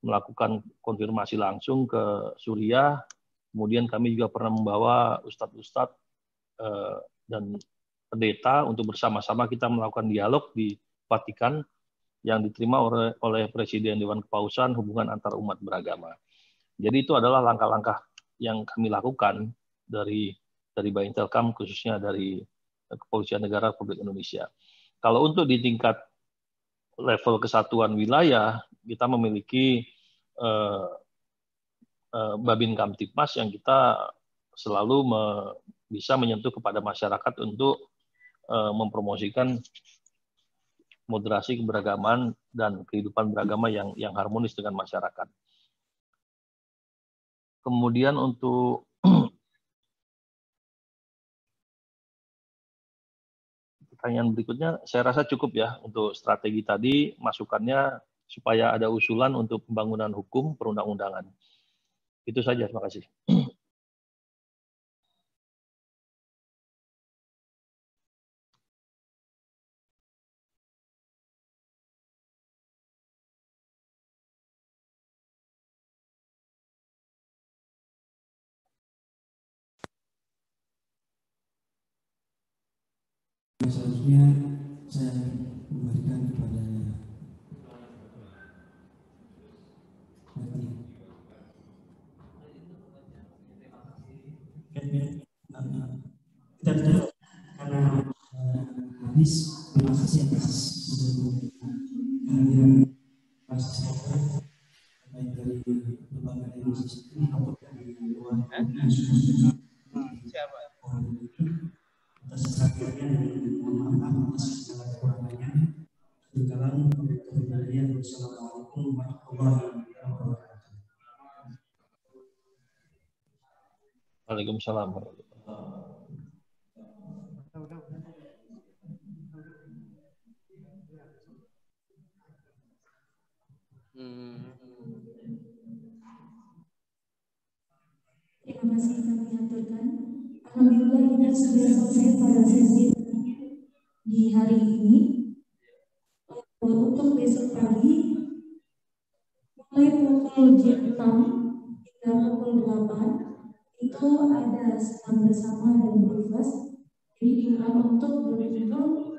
melakukan konfirmasi langsung ke Suriah. Kemudian kami juga pernah membawa ustadz-ustadz dan pendeta untuk bersama-sama kita melakukan dialog di Vatikan yang diterima oleh Presiden Dewan Kepausan hubungan antar umat beragama. Jadi itu adalah langkah-langkah yang kami lakukan dari Baintelkam, khususnya dari Kepolisian Negara Republik Indonesia. Kalau untuk di tingkat level kesatuan wilayah, kita memiliki Babin Kamtipmas yang kita selalu bisa menyentuh kepada masyarakat untuk mempromosikan moderasi keberagaman dan kehidupan beragama yang harmonis dengan masyarakat. Kemudian untuk pertanyaan berikutnya, saya rasa cukup ya untuk strategi tadi, masukannya supaya ada usulan untuk pembangunan hukum perundang-undangan. Itu saja, terima kasih. Selanjutnya saya memberikan kepada kita tutup karena habis. Terima kasih atas kehadiran Pak Sekretariat baik dari lembaga negosiasi maupun dari luar Siapa? atas perhatiannya dan mohon maaf atas segala kekurangannya. Dalam kebenaran. Wassalamualaikum warahmatullahi wabarakatuh. Waalaikumsalam. Terima kasih kami aturkan. Alhamdulillah kita sudah selesai pada sesi di hari ini. Untuk besok pagi mulai pukul 6 hingga pukul 8 itu ada senam bersama dan breakfast. Jadi diundang untuk berkumpul